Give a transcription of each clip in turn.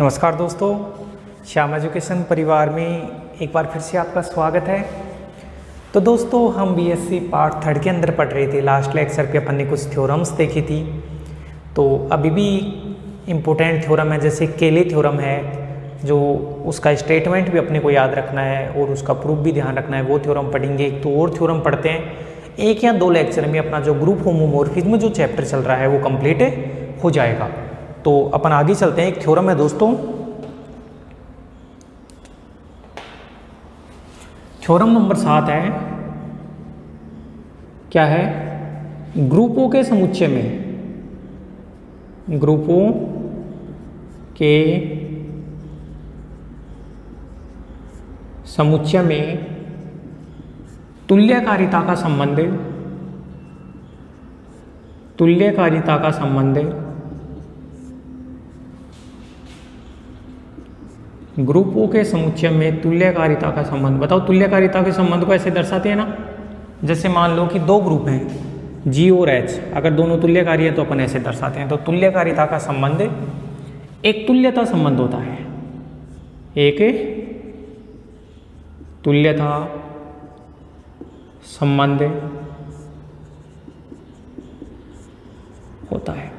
नमस्कार दोस्तों, श्याम एजुकेशन परिवार में एक बार फिर से आपका स्वागत है। तो दोस्तों, हम बीएससी पार्ट 3 के अंदर पढ़ रहे थे। लास्ट लेक्चर पे अपन ने कुछ थ्योरम्स देखी थी। तो अभी भी इम्पोर्टेंट थ्योरम है, जैसे केले थ्योरम है, जो उसका स्टेटमेंट भी अपने को याद रखना है और उसका प्रूफ भी ध्यान रखना है, वो थ्योरम पढ़ेंगे। एक तो और थ्योरम पढ़ते हैं, एक या दो लेक्चर में अपना जो ग्रुप होमोमॉर्फिज्म जो चैप्टर चल रहा है वो कंप्लीट हो जाएगा। तो अपन आगे चलते हैं। एक थ्योरम है दोस्तों, थ्योरम नंबर 7 है। क्या है? ग्रुपों के समुच्चय में, ग्रुपों के समुच्चय में तुल्यकारिता का संबंध, तुल्यकारिता का संबंध ग्रुपों के समुच्चय में तुल्यकारिता का संबंध। बताओ, तुल्यकारिता के संबंध को ऐसे दर्शाते हैं ना, जैसे मान लो कि दो ग्रुप हैं G और H, अगर दोनों तुल्यकारी है तो अपन ऐसे दर्शाते हैं। तो तुल्यकारिता का संबंध एक तुल्यता संबंध होता है, एक तुल्यता संबंध होता है।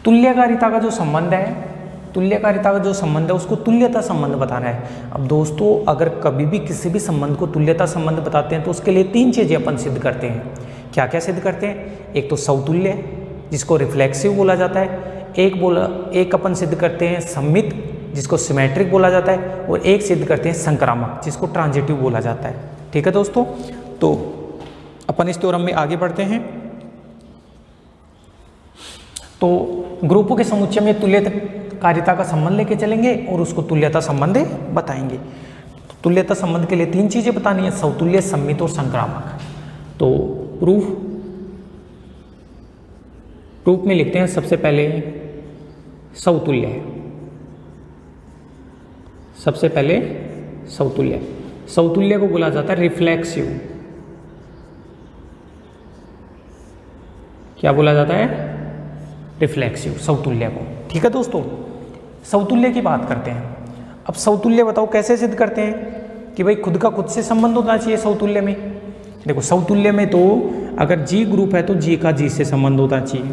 तुल्यकारिता का जो संबंध है, तुल्यकारिता का जो संबंध है उसको तुल्यता संबंध बताना है। अब दोस्तों, अगर कभी भी किसी भी संबंध को तुल्यता संबंध बताते हैं तो उसके लिए 3 चीजें अपन सिद्ध करते हैं। क्या क्या सिद्ध करते हैं? एक तो समतुल्य, जिसको रिफ्लेक्सिव बोला जाता है। एक अपन सिद्ध करते हैं सममित, जिसको सिमेट्रिक बोला जाता है। और एक सिद्ध करते हैं संक्रामक, जिसको ट्रांजिटिव बोला जाता है। ठीक है दोस्तों, तो अपन इस थ्योरम में आगे बढ़ते हैं। तो ग्रुपों के समुच्चय में तुल्यकारिता का संबंध लेके चलेंगे और उसको तुल्यता संबंध बताएंगे। तो तुल्यता संबंध के लिए 3 चीजें बतानी है, समतुल्य, सम्मित और संक्रामक। तो प्रूफ में लिखते हैं सबसे पहले समतुल्य। सबसे पहले समतुल्य, समतुल्य को बोला जाता है रिफ्लेक्सिव। क्या बोला जाता है? रिफ्लेक्सिव, समतुल्य को। ठीक है दोस्तों, समतुल्य की बात करते हैं। अब समतुल्य बताओ कैसे सिद्ध करते हैं कि भाई खुद का खुद से संबंध होना चाहिए समतुल्य में। देखो, समतुल्य में तो अगर G ग्रुप है तो G का G से संबंध होना चाहिए।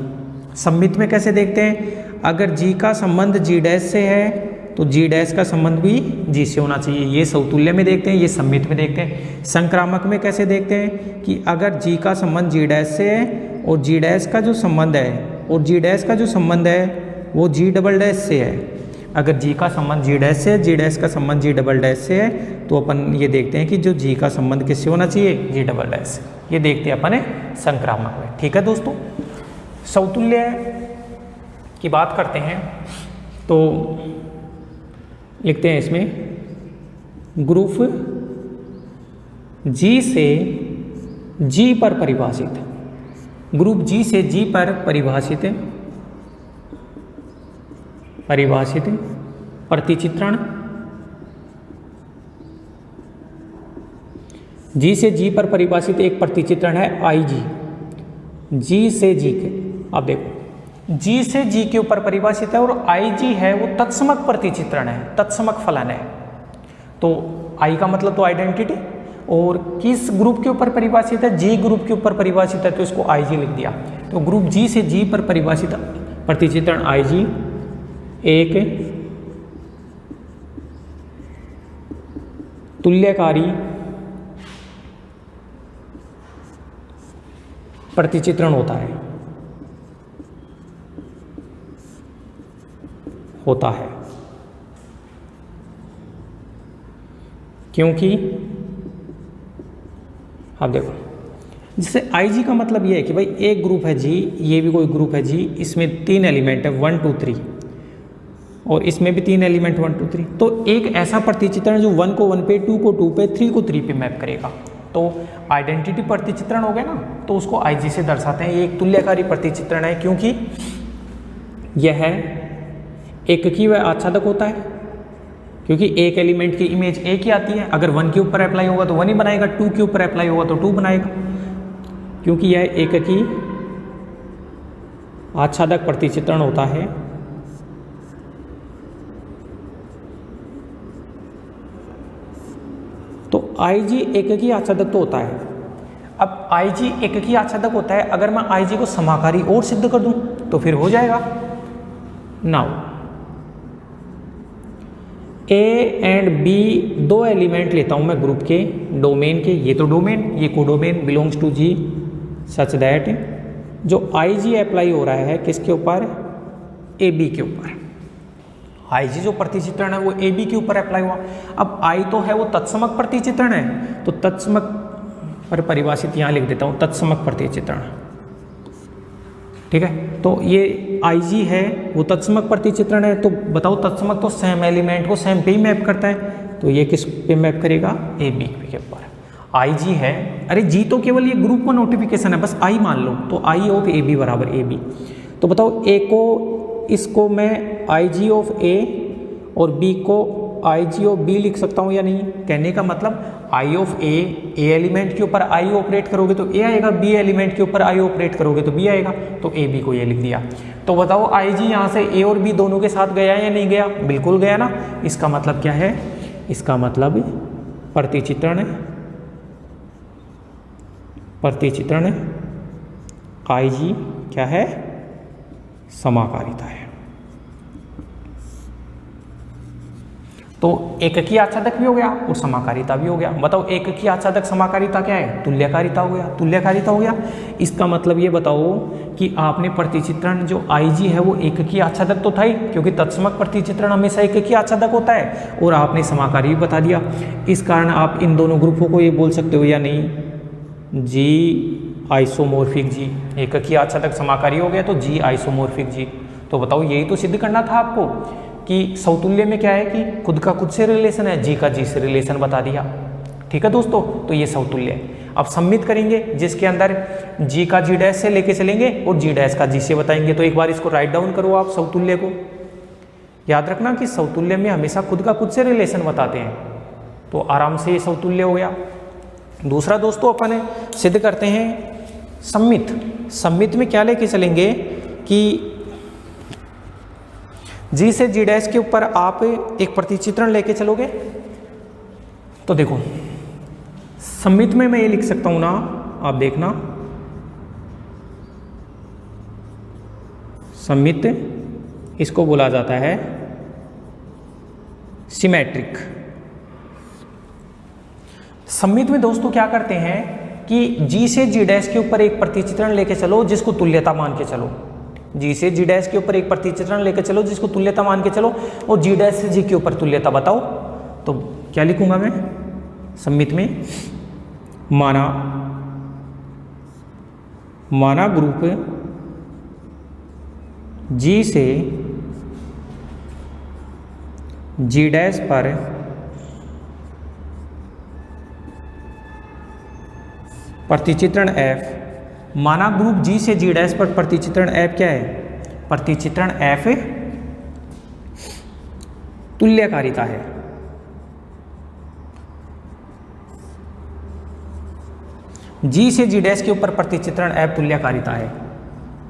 सम्मित में कैसे देखते हैं? अगर G का संबंध G' से है तो G' का संबंध भी G से होना चाहिए। ये समतुल्य में देखते हैं, ये सम्मित में देखते हैं। संक्रामक में कैसे देखते हैं कि अगर G का संबंध G' से है और G' का जो संबंध है और G' का जो संबंध है वो G" से है। अगर G का संबंध G' से है, G' का संबंध G" से है, तो अपन ये देखते हैं कि जो G का संबंध किससे होना चाहिए? G" से। ये देखते हैं अपन संक्रामक में। ठीक है दोस्तों, समतुल्य की बात करते हैं तो लिखते हैं इसमें ग्रुप G से G पर परिभाषित, ग्रुप G से G पर परिभाषित प्रतिचित्रण, G से G पर परिभाषित एक प्रतिचित्रण है IG। G से G के, आप देखो, G से G के ऊपर परिभाषित है और IG है वो तत्समक प्रतिचित्रण है, तत्समक फलन है। तो I का मतलब तो आइडेंटिटी, और किस ग्रुप के ऊपर परिभाषित है? G ग्रुप के ऊपर परिभाषित है, तो इसको IG लिख दिया। तो ग्रुप G से G पर परिभाषित प्रतिचित्रण IG एक तुल्यकारी प्रतिचित्रण होता है, क्योंकि आप देखो, जिससे IG का मतलब ये है कि भाई एक ग्रुप है G, ये भी कोई ग्रुप है G, इसमें 3 एलिमेंट है 1 2 3, और इसमें भी 3 एलिमेंट 1 2 3। तो एक ऐसा प्रतिचित्रण जो 1 को 1 पे, 2 को 2 पे, 3 को 3 पे मैप करेगा। तो आइडेंटिटी प्रतिचित्रण हो गया ना, तो उसको IG से दर्शाते हैं। ये एक तुल्यकारी प्रतिचित्रण है क्योंकि यह एककी व आच्छादक होता है, क्योंकि एक एलिमेंट की इमेज एक ही आती है। अगर 1 के ऊपर अप्लाई होगा तो 1 ही बनाएगा, 2 के ऊपर अप्लाई होगा तो 2 बनाएगा। क्योंकि यह एककी आच्छादक प्रतिचित्रण होता है, IG एककी आच्छादक तो होता है। अब IG एककी आच्छादक होता है, अगर मैं IG को समाकारी और सिद्ध कर दूं तो फिर हो जाएगा। नाउ A एंड B दो एलिमेंट लेता हूं मैं ग्रुप के डोमेन के, ये तो डोमेन, ये codomain belongs to G such that जो IG अप्लाई हो रहा है किसके ऊपर, AB के ऊपर। IG जो प्रतिचित्रण है वो AB के ऊपर अप्लाई हुआ। अब I तो है वो तत्समक प्रतिचित्रण है, तो तत्समक पर परिभाषित यहाँ लिख देता हूँ, तत्समक प्रतिचित्रण, ठीक है। तो ये IG है वो तत्समक प्रतिचित्रण है, तो बताओ तत्समक तो सेम एलिमेंट को सेम पे ही मैप करता है, तो ये किस पे मैप करेगा, AB के ऊपर। IG है, अरे G तो केवल ये ग्रुप का नोटिफिकेशन है, बस I मान लो, तो I ऑफ AB बराबर AB। तो बताओ A को, इसको मैं IG ऑफ A और B को IG ऑफ B लिख सकता हूँ या नहीं। कहने का मतलब I ऑफ A एलिमेंट के ऊपर I ऑपरेट करोगे तो A आएगा, B एलिमेंट के ऊपर I ऑपरेट करोगे तो B आएगा, तो AB को ये लिख दिया। तो बताओ IG यहाँ से A और B दोनों के साथ गया या नहीं गया, बिल्कुल गया ना। इसका मतलब क्या है, इसका मतलब प्रतिचित्रण IG क्या है, समाकारिता है। तो एककी आच्छादक भी हो गया और समाकारिता भी हो गया। बताओ एककी आच्छादक समाकारिता क्या है, तुल्यकारिता हो गया, तुल्यकारिता हो गया। इसका मतलब ये बताओ कि आपने प्रतिचित्रण जो IG है वो एककी आच्छादक तो था ही, क्योंकि तत्समक प्रतिचित्रण हमेशा एककी आच्छादक होता है, और आपने समाकारी भी बता दिया। इस कारण आप इन दोनों ग्रुपों को ये बोल सकते हो या नहीं, G आइसोमोर्फिक G, एककी आच्छादक समाकारी हो गया तो G आइसोमोर्फिक G। तो बताओ यही तो सिद्ध करना था आपको कि समतुल्य में क्या है कि खुद का खुद से रिलेशन है, G का G से रिलेशन बता दिया। ठीक है दोस्तों, तो ये समतुल्य है। अब सम्मित करेंगे जिसके अंदर G का G डैश से लेके चलेंगे और G डैश का G से बताएंगे। तो एक बार इसको राइट डाउन करो आप समतुल्य को। याद रखना कि समतुल्य में हमेशा खुद का खुद से रिलेशन बताते हैं, तो आराम से ये समतुल्य हो गया। दूसरा दोस्तों अपन सिद्ध करते हैं सम्मित। सम्मित में क्या लेके चलेंगे कि G से G डैश के ऊपर आप एक प्रतिचित्रण लेके चलोगे। तो देखो सम्मित में मैं ये लिख सकता हूं ना, आप देखना, सम्मित इसको बोला जाता है सिमेट्रिक। सम्मित में दोस्तों क्या करते हैं कि G से G डैश के ऊपर एक प्रतिचित्रण लेके चलो जिसको तुल्यता मान के चलो। G से G डैश के ऊपर एक प्रतिचित्रण लेकर चलो जिसको तुल्यता मान के चलो, और G डैश से G के ऊपर तुल्यता बताओ। तो क्या लिखूंगा मैं सम्मित में, माना ग्रुप G से G डैश पर प्रतिचित्रण F, माना ग्रुप G से G डैश पर प्रतिचित्रण F क्या है, प्रतिचित्रण F तुल्यकारिता है। G से G डैश के ऊपर प्रतिचित्रण F तुल्यकारिता है।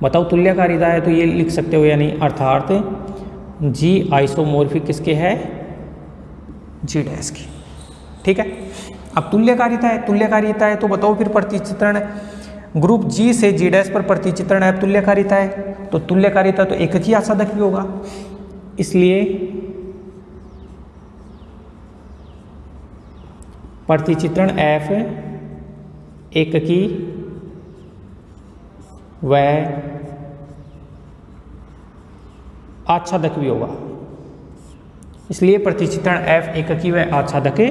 बताओ तुल्यकारिता है तो ये लिख सकते हो या नहीं, अर्थात G आइसोमोर्फिक किसके है, G डैश की। ठीक है, अब तुल्यकारिता है, तुल्यकारिता है तो बताओ फिर प्रतिचित्रण ग्रुप G से G डैश पर प्रतिचित्रण है तुल्यकारिता है, तो तुल्यकारिता तो एककी आच्छादक भी होगा, इसलिए प्रतिचित्रण F एककी व आच्छादक भी होगा, इसलिए प्रतिचित्रण F एककी व आच्छादक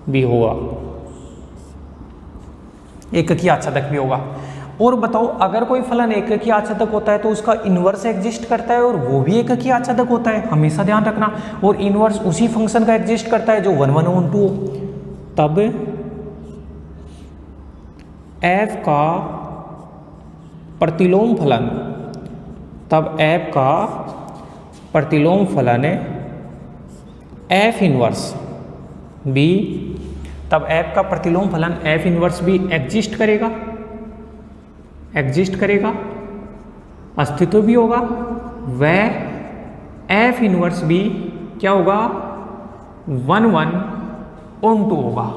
भी होगा, एककी आच्छादक भी होगा। और बताओ अगर कोई फलन एककी आच्छादक होता है तो उसका इन्वर्स एग्जिस्ट करता है और वो भी एककी आच्छादक होता है, हमेशा ध्यान रखना। और इन्वर्स उसी फंक्शन का एग्जिस्ट करता है जो 1/1/2 हो। तब f का प्रतिलोम फलन, तब f का प्रतिलोम फलन f इन्वर्स b, तब f का प्रतिलोम फलन f इन्वर्स भी एग्जिस्ट करेगा, अस्तित्व भी होगा, व f इन्वर्स भी क्या होगा, 1/1 ऑन टू होगा।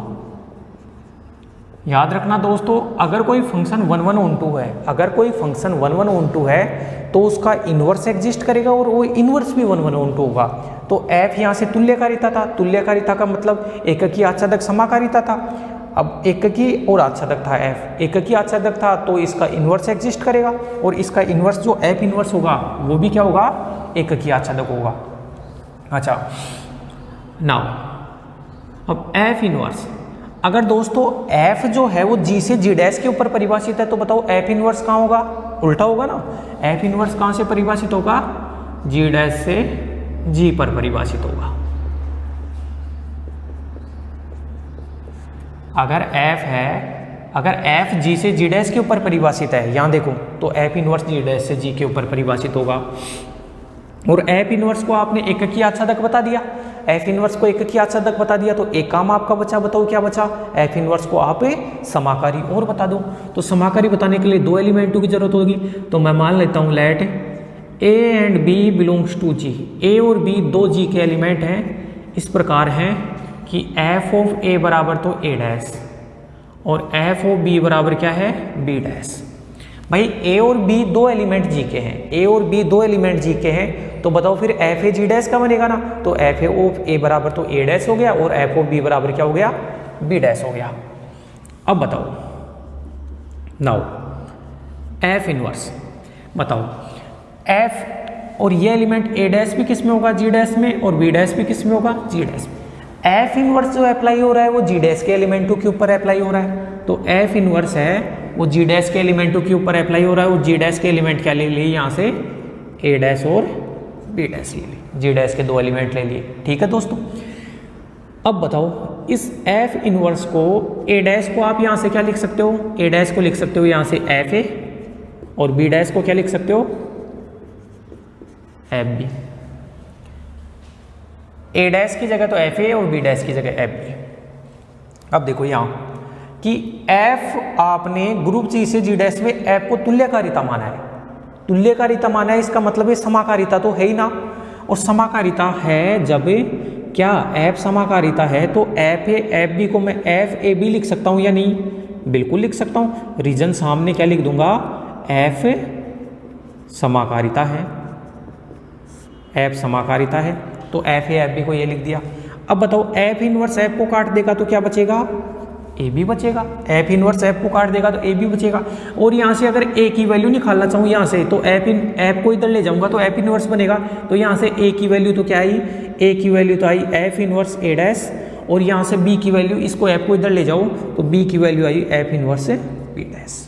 याद रखना दोस्तों, अगर कोई फंक्शन 1 1 ऑन टू है, अगर कोई फंक्शन 1 1 ऑन टू है तो उसका इन्वर्स एग्जिस्ट करेगा और वो इन्वर्स भी 1 1 ऑन टू होगा। तो f यहाँ से तुल्यकारिता था, तुल्यकारिता का मतलब एककी आच्छादक समाकारिता था। अब एककी और आच्छादक था f, एककी आच्छादक था तो इसका इन्वर्स एग्जिस्ट करेगा और इसका इन्वर्स जो f इन्वर्स होगा वो भी क्या होगा, एककी आच्छादक होगा। अच्छा नाउ अब f इन्वर्स, अगर दोस्तों f जो है वो g से g डैश के ऊपर परिभाषित है तो बताओ f इन्वर्स कहाँ होगा, उल्टा होगा ना। f इन्वर्स कहाँ से परिभाषित होगा, g डैश से g पर परिभाषित होगा। अगर f है, अगर f g से g डैश के ऊपर परिभाषित है, यहाँ देखो, तो f इन्वर्स g डैश से g के ऊपर परिभाषित होगा। और f इन्वर्स को आपने एककी आच्छादक बता दिया, f इन्वर्स को एककी आच्छादक बता दिया तो एक काम आपका बचा, बताओ क्या बचा, f इन्वर्स को आप समाकारी और बता दो। तो समाकारी बताने के लिए 2 एलिमेंटों की जरूरत होगी। तो मैं मान लेता हूँ let a and b belongs to g, a और b दो g के एलिमेंट हैं, इस प्रकार हैं कि f ऑफ a बराबर तो a डैश और f ऑफ b बराबर क्या है, b डैश। भाई a और b दो एलिमेंट g के हैं, a और b दो एलिमेंट g के हैं, तो बताओ फिर f a g डैश का बनेगा ना। तो f ऑफ a बराबर तो a डैश हो गया और f ऑफ b बराबर क्या हो गया, b डैश हो गया। अब बताओ नाउ f इनवर्स, बताओ f और ये एलिमेंट a डैश भी किस में होगा, g डैश में, और b डैश भी किस में होगा, g डैश में। f इनवर्स जो अप्लाई हो रहा है वो g डैश के एलिमेंटों के ऊपर अप्लाई हो रहा है। तो f इनवर्स है वो g डैश के एलिमेंटों के ऊपर अप्लाई हो रहा है और g डैश के एलिमेंट क्या ले लिए यहाँ से, a डैश और b डैश ले लिए, g डैश के दो एलिमेंट ले लिए। ठीक है दोस्तों, अब बताओ इस f इनवर्स को, a डैश को आप यहाँ से क्या लिख सकते हो, a डैश को लिख सकते हो यहाँ से f a और b डैश को क्या लिख सकते हो, f b। a डैश की जगह तो f a और b डैश की जगह f b। अब देखो यहाँ कि f आपने ग्रुप G से G डैश में f को तुल्यकारिता माना है, तुल्यकारिता माना है, इसका मतलब है समाकारिता तो है ही ना। और समाकारिता है जब क्या f समाकारिता है तो f a f b को मैं f a b लिख सकता हूँ या नहीं, बिल्कुल लिख सकता हूँ। रीजन सामने क्या लिख दूंगा, f समाकारिता है, f समाकारिता है तो f a f b को ये लिख दिया। अब बताओ f इनवर्स f को काट देगा तो क्या बचेगा, ए बी बचेगा। f इनवर्स f को काट देगा तो ए बी बचेगा। और यहाँ से अगर a की वैल्यू निकालना चाहूँ यहाँ से तो f को इधर ले जाऊँगा तो f इनवर्स बनेगा। तो यहाँ से a की वैल्यू तो क्या आई, a की वैल्यू तो आई f इनवर्स a डैश, और यहाँ से b की वैल्यू, इसको f को इधर ले जाओ तो b की value I f inverse b dash.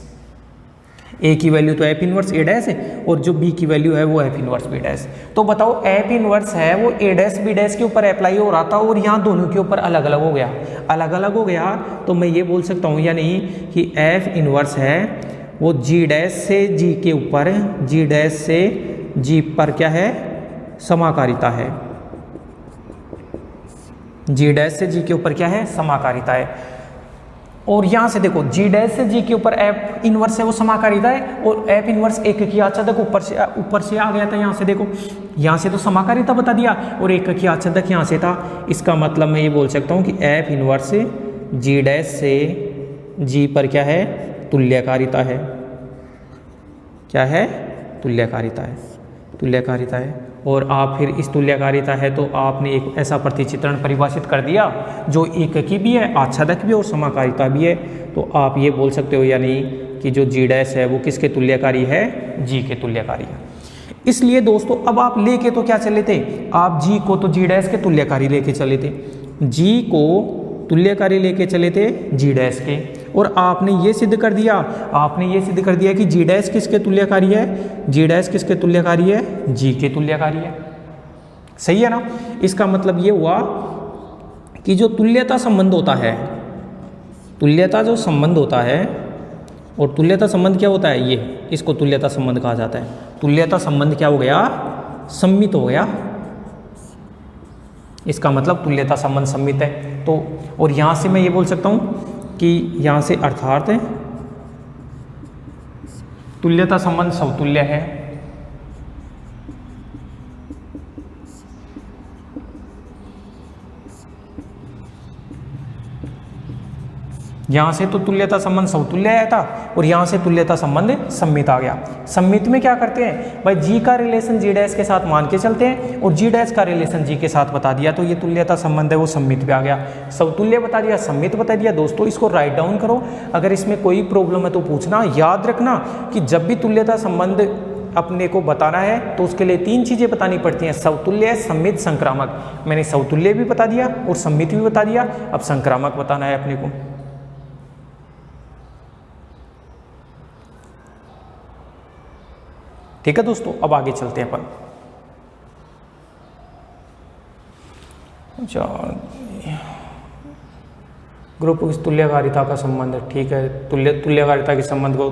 a की वैल्यू तो f इनवर्स a डैश है और जो b की वैल्यू है वो f इनवर्स b डैश। तो बताओ f इनवर्स है वो a डैश b डैश के ऊपर अप्लाई हो रहा था और यहाँ दोनों के ऊपर अलग अलग हो गया, अलग अलग हो गया। तो मैं ये बोल सकता हूँ या नहीं कि f इनवर्स है वो g डैश से g के ऊपर, g डैश से g पर क्या है, समाकारिता है, g डैश से g के ऊपर क्या है, समाकारिता है। और यहाँ से देखो g डैश से g के ऊपर f इनवर्स है वो समाकारिता है और f इनवर्स एक की आच्छादक ऊपर से आ गया था। यहाँ से देखो, यहाँ से तो समाकारिता बता दिया और एक की आच्छादक यहाँ से था। इसका मतलब मैं ये बोल सकता हूँ कि f इनवर्स g डैश से g पर क्या है, तुल्यकारिता है, क्या है, तुल्यकारिता है, तुल्यकारिता है। और आप फिर इस तुल्यकारिता है तो आपने एक ऐसा प्रतिचित्रण परिभाषित कर दिया जो एककी भी है, आच्छादक भी और समाकारिता भी है। तो आप ये बोल सकते हो या नहीं कि जो g डैश है वो किसके तुल्यकारी है, g के तुल्यकारी है। इसलिए दोस्तों अब आप लेके तो क्या चले थे, आप g को तो g डैश के तुल्यकारी लेके चले थे, g को तुल्यकारी लेके चले थे g डैश के, और आपने ये सिद्ध कर दिया, आपने ये सिद्ध कर दिया कि g डैश किसके तुल्यकारी है, g डैश किसके तुल्यकारी है, g के तुल्यकारी है। सही है ना। इसका मतलब ये हुआ कि जो तुल्यता संबंध होता है, तुल्यता जो संबंध होता है, और तुल्यता संबंध क्या होता है, ये इसको तुल्यता संबंध कहा जाता है। तुल्यता संबंध क्या हो गया, सम्मित हो गया। इसका मतलब तुल्यता संबंध सम्मित है। तो और यहाँ से मैं ये बोल सकता हूँ कि यहाँ से अर्थात तुल्यता संबंध समतुल्य है। यहाँ से तो तुल्यता संबंध समतुल्य आया था और यहाँ से तुल्यता संबंध सममित आ गया। सममित में क्या करते हैं भाई, जी का रिलेशन जी डैश के साथ मान के चलते हैं और जी डैश का रिलेशन जी के साथ बता दिया, तो ये तुल्यता संबंध है वो सममित पे आ गया। समतुल्य बता दिया, सममित बता दिया। दोस्तों इसको राइट डाउन करो, अगर इसमें कोई प्रॉब्लम है तो पूछना। याद रखना कि जब भी तुल्यता संबंध अपने को बताना है तो उसके लिए 3 चीज़ें बतानी पड़ती हैं, समतुल्य, सममित, संक्रामक। मैंने समतुल्य भी बता दिया और सममित भी बता दिया, अब संक्रामक बताना है अपने को। ठीक है दोस्तों, अब आगे चलते हैं अपन। अच्छा, ग्रुप की तुल्यकारिता का संबंध, ठीक है, तुल्यकारिता के संबंध को,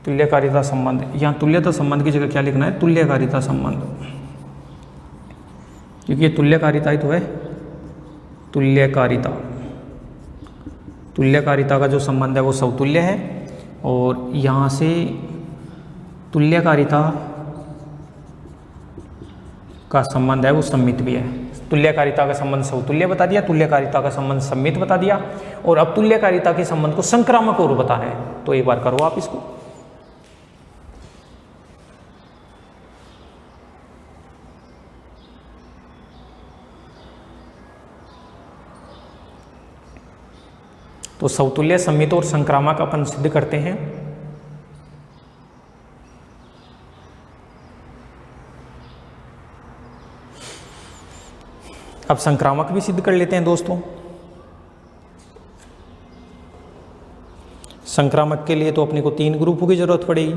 तुल्यकारिता संबंध, यहाँ तुल्यता संबंध की जगह क्या लिखना है, तुल्यकारिता संबंध, क्योंकि ये तुल्यकारिता ही तो है। तुल्यकारिता, तुल्यकारिता का जो संबंध है वो समतुल्य है और यहाँ से तुल्यकारिता का संबंध है वो सममित भी है। तुल्यकारिता का संबंध समतुल्य बता दिया, तुल्यकारिता का संबंध सममित बता दिया और अब तुल्यकारिता के संबंध को संक्रामक और बताना है, तो एक बार करो आप इसको। तो समतुल्य, सममित और संक्रामक अपन सिद्ध करते हैं। अब संक्रामक भी सिद्ध कर लेते हैं दोस्तों। संक्रामक के लिए तो अपने को 3 ग्रुपों की जरूरत पड़ेगी।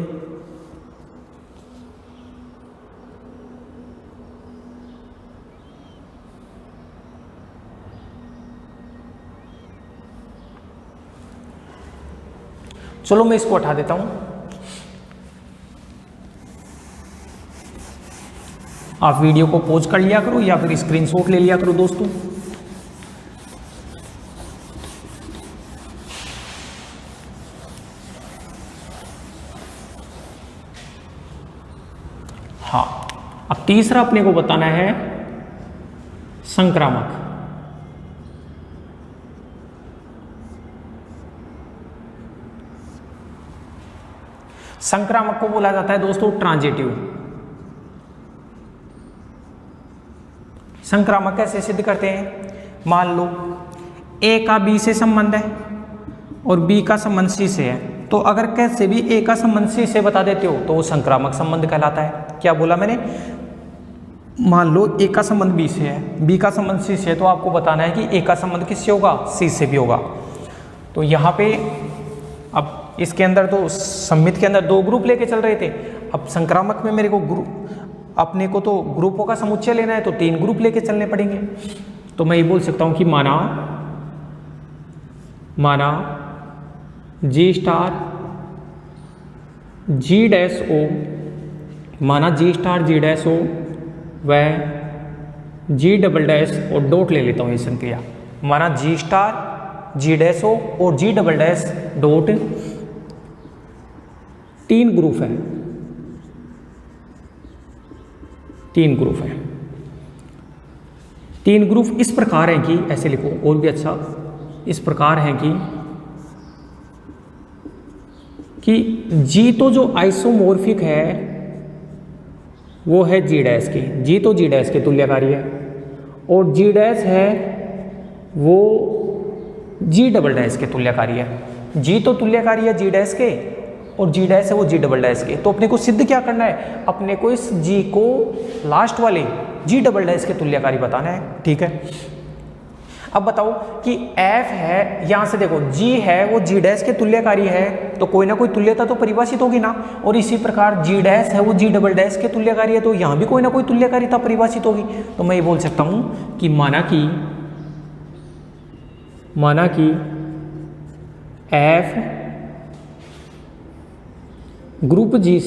चलो मैं इसको हटा देता हूं, आप वीडियो को पॉज कर लिया करो या फिर स्क्रीनशॉट ले लिया करो दोस्तों। हाँ, अब तीसरा अपने को बताना है संक्रामक। संक्रामक को बोला जाता है दोस्तों ट्रांजिटिव। संक्रामक कैसे सिद्ध करते हैं, मान लो ए का बी से संबंध है और बी का संबंध सी से है, तो अगर कैसे भी ए का संबंध सी से बता देते हो तो वो संक्रामक संबंध कहलाता है। क्या बोला मैंने, मान लो ए का संबंध बी से है, बी का संबंध सी से है, तो आपको बताना है कि ए का संबंध किससे होगा, सी से भी होगा। तो यहाँ पे अब इसके अंदर तो सममित के अंदर 2 ग्रुप लेके चल रहे थे, अब संक्रामक में मेरे को अपने को तो ग्रुपों का समुच्चय लेना है तो 3 ग्रुप लेके चलने पड़ेंगे। तो मैं ये बोल सकता हूं कि माना जी स्टार जी डैश ओ, माना जी स्टार जी डैश ओ व जी डबल डैश और डॉट ले लेता हूं ये संक्रिया, माना जी स्टार जी डैश ओ और जी डबल डैश डॉट 3 ग्रुप है, 3 ग्रुप है। 3 ग्रुप इस प्रकार हैं कि, ऐसे लिखो और भी अच्छा, इस प्रकार हैं कि जी तो जो आइसोमॉर्फिक है वो है जी डैश की, जी तो जी डैश के तुल्यकारी है, और जी डैश है वो जी डबल डैश के तुल्यकारी है। जी तो तुल्यकारी है जी डैश के और जी डैश है वो जी डबल डैश के। तो अपने को सिद्ध क्या करना है, अपने को इस जी को लास्ट वाले जी डबल डैश के तुल्यकारी बताना है। ठीक है, अब बताओ कि एफ है, यहां से देखो जी है वो जी डैश के तुल्यकारी है, तो कोई ना कोई तुल्यता तो परिभाषित होगी ना, और इसी प्रकार जी डैश है वो जी डबल डैश के तुल्यकारी है, तो यहां भी कोई ना कोई तुल्यकारिता परिभाषित होगी। तो मैं ये बोल सकता हूं कि माना कि एफ ग्रुप जी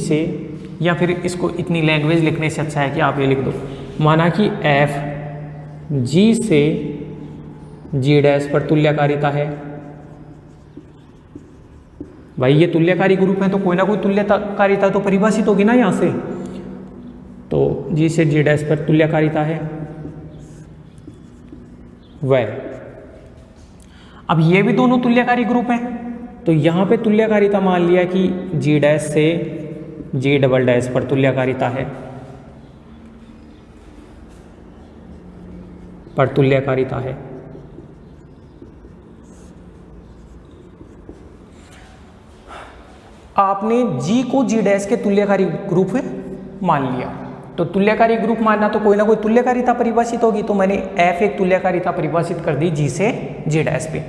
से या फिर इसको इतनी लैंग्वेज लिखने से अच्छा है कि आप ये लिख दो, माना कि एफ जी से जी डैश पर तुल्यकारिता है। भाई ये तुल्यकारी ग्रुप है तो कोई ना कोई तुल्यकारिता तो परिभाषित होगी ना यहाँ से, तो जी से जी डैश पर तुल्यकारिता है। वह। अब ये भी दोनों तुल्यकारी ग्रुप हैं, तो यहाँ पे तुल्यकारिता मान लिया कि जी डैश से जी डबल डैश पर तुल्यकारिता है, आपने जी को जी डैश के तुल्यकारी ग्रुप मान लिया। तो तुल्यकारी ग्रुप मानना तो कोई ना कोई तुल्यकारिता परिभाषित होगी, तो मैंने एफ एक तुल्यकारिता परिभाषित कर दी जी से जी डैश पे,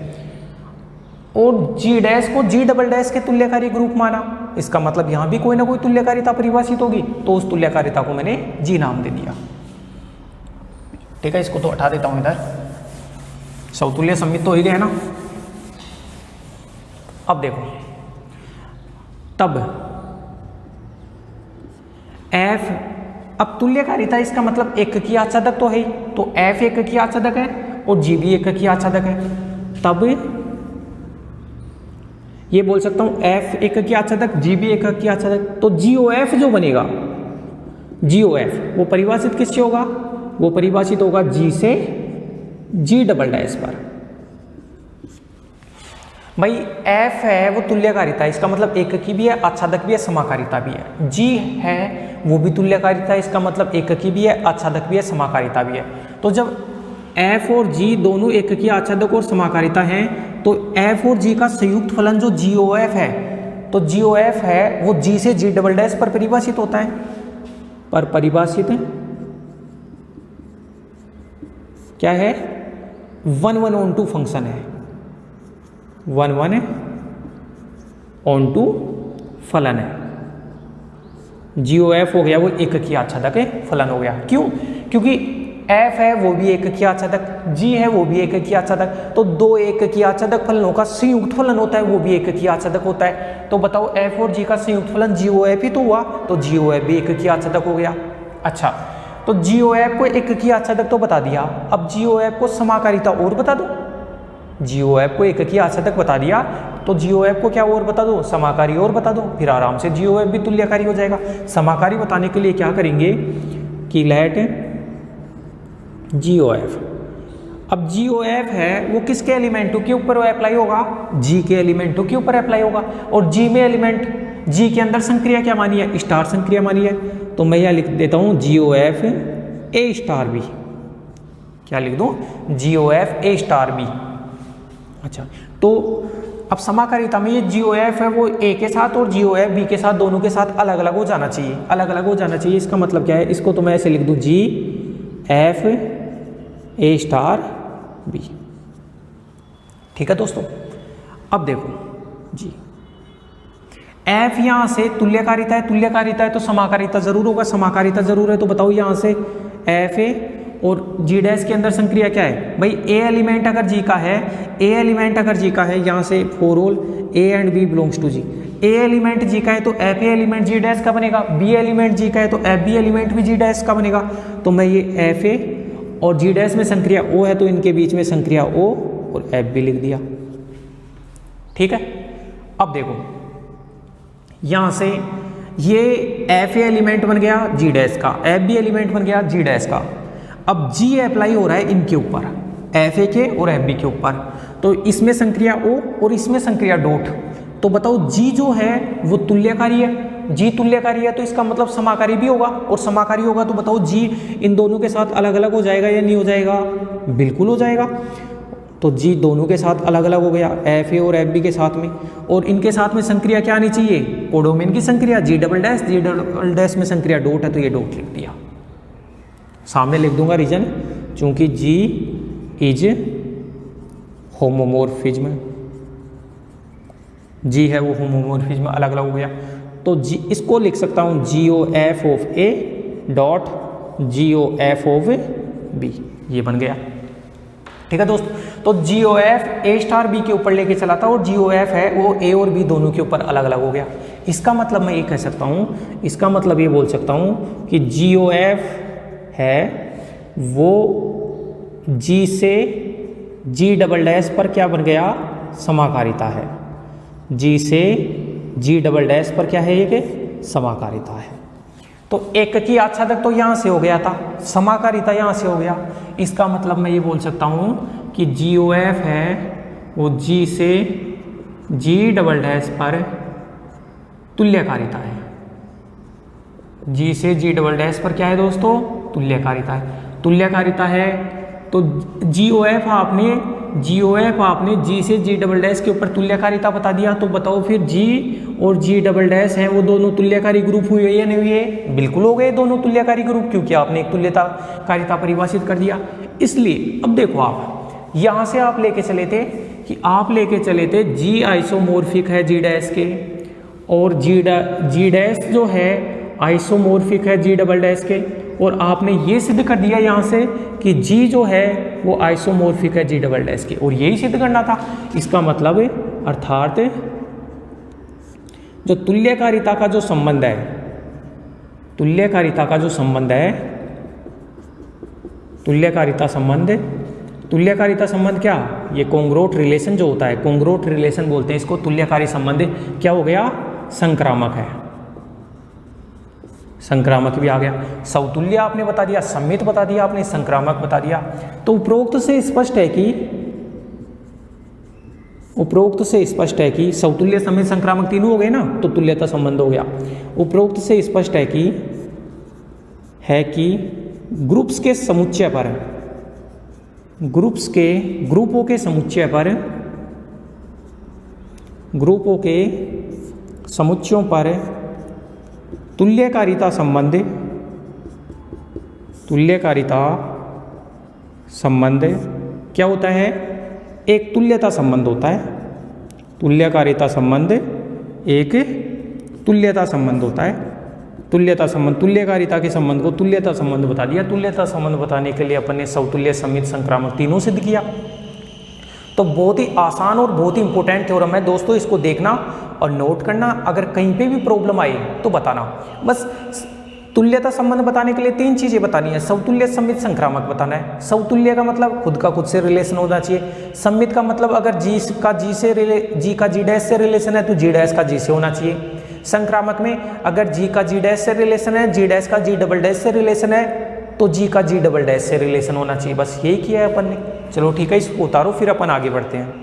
और जी डैश को जी डबल डैश के तुल्यकारी ग्रुप माना, इसका मतलब यहां भी कोई ना कोई तुल्यकारिता परिभाषित होगी, तो उस तुल्यकारिता को मैंने जी नाम दे दिया। ठीक है, इसको तो हटा देता हूं इधर, समतुल्य सम्मित तो हो ही गया ना। अब देखो, तब एफ, अब तुल्यकारिता इसका मतलब एक की आच्छादक तो है ही, तो एफ एक की आच्छादक है और जी भी एक की आच्छादक है, तब ये बोल सकता हूं एफ एक की आच्छादक जी भी एक की आच्छादक, तो जीओएफ जो बनेगा, जीओएफ वो परिभाषित किससे होगा, वो परिभाषित होगा जी से जी डबल डैश पर। भाई एफ है वो तुल्यकारिता, इसका मतलब एक की भी है, आच्छादक भी है, समाकारिता भी है। जी है वो भी तुल्यकारिता, इसका मतलब एक की भी है, आच्छादक भी है, समाकारिता भी है। तो जब एफ और जी दोनों एक की आच्छादक और समाकारिता हैं, तो एफ और जी का संयुक्त फलन जो जीओएफ है, तो जीओएफ है वो जी से जी डबल डैश पर परिभाषित होता है, पर परिभाषित क्या है, 1/1 फंक्शन है, 1/1 फलन है। जीओएफ हो गया वो एक की आच्छादक फलन हो गया, क्यों, क्योंकि एफ है वो भी एक की आच्छादक, जी है वो भी एक की आच्छादक, तो दो एक की आच्छादक फलनों का संयुक्त फलन होता है, वो भी एक की आच्छादक होता है। तो बताओ एफ और जी का संयुक्त फलन जीओएफ ही तो हुआ, तो जीओएफ भी एक की आच्छादक हो गया। अच्छा, तो जीओएफ को एक की आच्छादक तो बता दिया, अब जीओएफ को समाकारिता और बता दो। जीओएफ को एक की आच्छादक बता दिया, तो जीओएफ को क्या और बता दो, समाकारी और बता दो, फिर आराम से जीओएफ भी तुल्यकारी हो जाएगा। समाकारी बताने के लिए क्या करेंगे कि लेट जीओएफ, अब जीओएफ है वो किसके एलिमेंटों के ऊपर अप्लाई होगा, जी के एलिमेंटों के ऊपर अप्लाई होगा, और जी में एलिमेंट, जी के अंदर संक्रिया क्या मानी है, स्टार संक्रिया मानी है, तो मैं यह लिख देता हूं जीओएफ ए स्टार बी। क्या लिख दूं, जीओएफ ए स्टार बी। अच्छा, तो अब समाकारिता में ये जीओएफ है वो ए के साथ और जीओएफ बी के साथ दोनों के साथ अलग अलग हो जाना चाहिए, अलग अलग हो जाना चाहिए। इसका मतलब क्या है, इसको तो मैं ऐसे लिख दूं जी एफ ए स्टार बी। ठीक है दोस्तों, अब देखो जी एफ यहां से तुल्यकारिता है, तुल्यकारिता है तो समाकारिता जरूर होगा, समाकारिता जरूर है, तो बताओ यहां से एफ ए और जी डैश के अंदर संक्रिया क्या है, भाई ए एलिमेंट अगर जी का है, ए एलिमेंट अगर जी का है, यहाँ से for all A and B belongs to G, A element G का है तो F A element G dash का बनेगा, बी एलिमेंट जी का है तो एफ बी एलिमेंट भी जी डैश का बनेगा। तो मैं ये एफ ए और जी डैश में संक्रिया ओ है तो इनके बीच में संक्रिया ओ और एफ बी लिख दिया। ठीक है, अब देखो यहां से ये एफ ए एलिमेंट बन गया जी डैश का, एफ बी एलिमेंट बन गया जी डैश का। अब जी अप्लाई हो रहा है इनके ऊपर, एफ ए के और एफ बी के ऊपर, तो इसमें संक्रिया ओ और इसमें संक्रिया डॉट। तो बताओ जी जो है वो तुल्यकारी है, जी तुल्यकारी है तो इसका मतलब समाकारी भी होगा, और समाकारी होगा तो बताओ जी इन दोनों के साथ अलग अलग हो जाएगा या नहीं हो जाएगा, बिल्कुल हो जाएगा। तो जी दोनों के साथ अलग अलग हो गया, एफ ए और एफ बी के साथ में, और इनके साथ में संक्रिया क्या आनी चाहिए, कोडोमेन की संक्रिया जी डबल डैश, जी डबल डैश में संक्रिया डॉट है तो ये डॉट लिख दिया। सामने लिख दूंगा रीजन, चूंकि जी इज होमोमोर्फिज्म, जी है वो होमोमोर्फिज्म अलग अलग हो गया, तो जी इसको लिख सकता हूं G O F of A dot G O F of B, ये बन गया। ठीक है दोस्तों, तो जी ओ एफ ए स्टार बी के ऊपर लेके चला था और जी ओ एफ है वो ए और बी दोनों के ऊपर अलग अलग हो गया। इसका मतलब मैं ये कह सकता हूं, इसका मतलब ये बोल सकता हूं कि जी ओ एफ है वो जी से जी डबल डैश पर क्या बन गया, समाकारिता है, जी से जी डबल डैश पर क्या है ये कि समाकारिता है। तो एक की आच्छादक तो यहाँ से हो गया था, समाकारिता यहाँ से हो गया। इसका मतलब मैं ये बोल सकता हूँ कि GOF है वो G से G डबल डैश पर तुल्यकारिता है। G से G डबल डैश पर क्या है दोस्तों? तुल्यकारिता है। तुल्यकारिता है तो GOF आपने G से G डबल डैश के ऊपर तुल्यकारिता बता दिया, तो बताओ फिर G और G डबल डैश हैं वो दोनों तुल्यकारी ग्रुप हुए या नहीं हुए? बिल्कुल हो गए दोनों तुल्यकारी ग्रुप, क्योंकि आपने एक तुल्यकारिता परिभाषित कर दिया। इसलिए अब देखो, आप यहाँ से आप लेके चले थे G आइसोमोर्फिक है G डैश के, और G डैश जो है आइसोमोर्फिक है G डबल डैश के, और आपने ये सिद्ध कर दिया यहाँ से कि G जो है वो आइसोमोर्फिक है G डबल डैश के, और यही सिद्ध करना था। इसका मतलब अर्थात जो तुल्यकारिता का जो संबंध है, तुल्यकारिता संबंध क्या? ये कोंग्रुएंट रिलेशन जो होता है, कोंग्रुएंट रिलेशन बोलते हैं इसको, तुल्यकारी संबंध क्या हो गया? संक्रामक है। संक्रामक भी आ गया। सौतुल्य आपने बता दिया, सम्मित बता दिया आपने, संक्रामक बता दिया। तो उपरोक्त से स्पष्ट है कि सौतुल्य, सम्मित, संक्रामक तीनों हो गए ना, तो तुल्यता संबंध हो गया। उपरोक्त से स्पष्ट है कि ग्रुप्स के समुच्चय पर, ग्रुपों के समुच्चयों पर तुल्यकारिता संबंध क्या होता है? एक तुल्यता संबंध होता है। तुल्यकारिता संबंध एक तुल्यता संबंध होता है। तुल्यकारिता के संबंध को तुल्यता संबंध बता दिया। तुल्यता संबंध बताने के लिए अपन ने सौतुल्य, सम्मित, संक्रामक तीनों सिद्ध किया। तो बहुत ही आसान और बहुत ही इंपॉर्टेंट थ्योरम है दोस्तों, इसको देखना और नोट करना। अगर कहीं पे भी प्रॉब्लम आई तो बताना। बस तुल्यता संबंध बताने के लिए 3 चीजें बतानी है। सौतुल्य, सम्मित, संक्रामक बताना है। सौतुल्य का मतलब खुद का खुद से रिलेशन होना चाहिए। सम्मित का मतलब अगर G का G डैश से रिलेशन है तो G डैश का G से होना चाहिए। संक्रामक में अगर G का G डैश से रिलेशन है, G डैश का G डबल डैश से रिलेशन है, तो G का G डबल डैश से रिलेशन होना चाहिए। बस यही किया है अपन ने। चलो ठीक है, इसको उतारो, फिर अपन आगे बढ़ते हैं।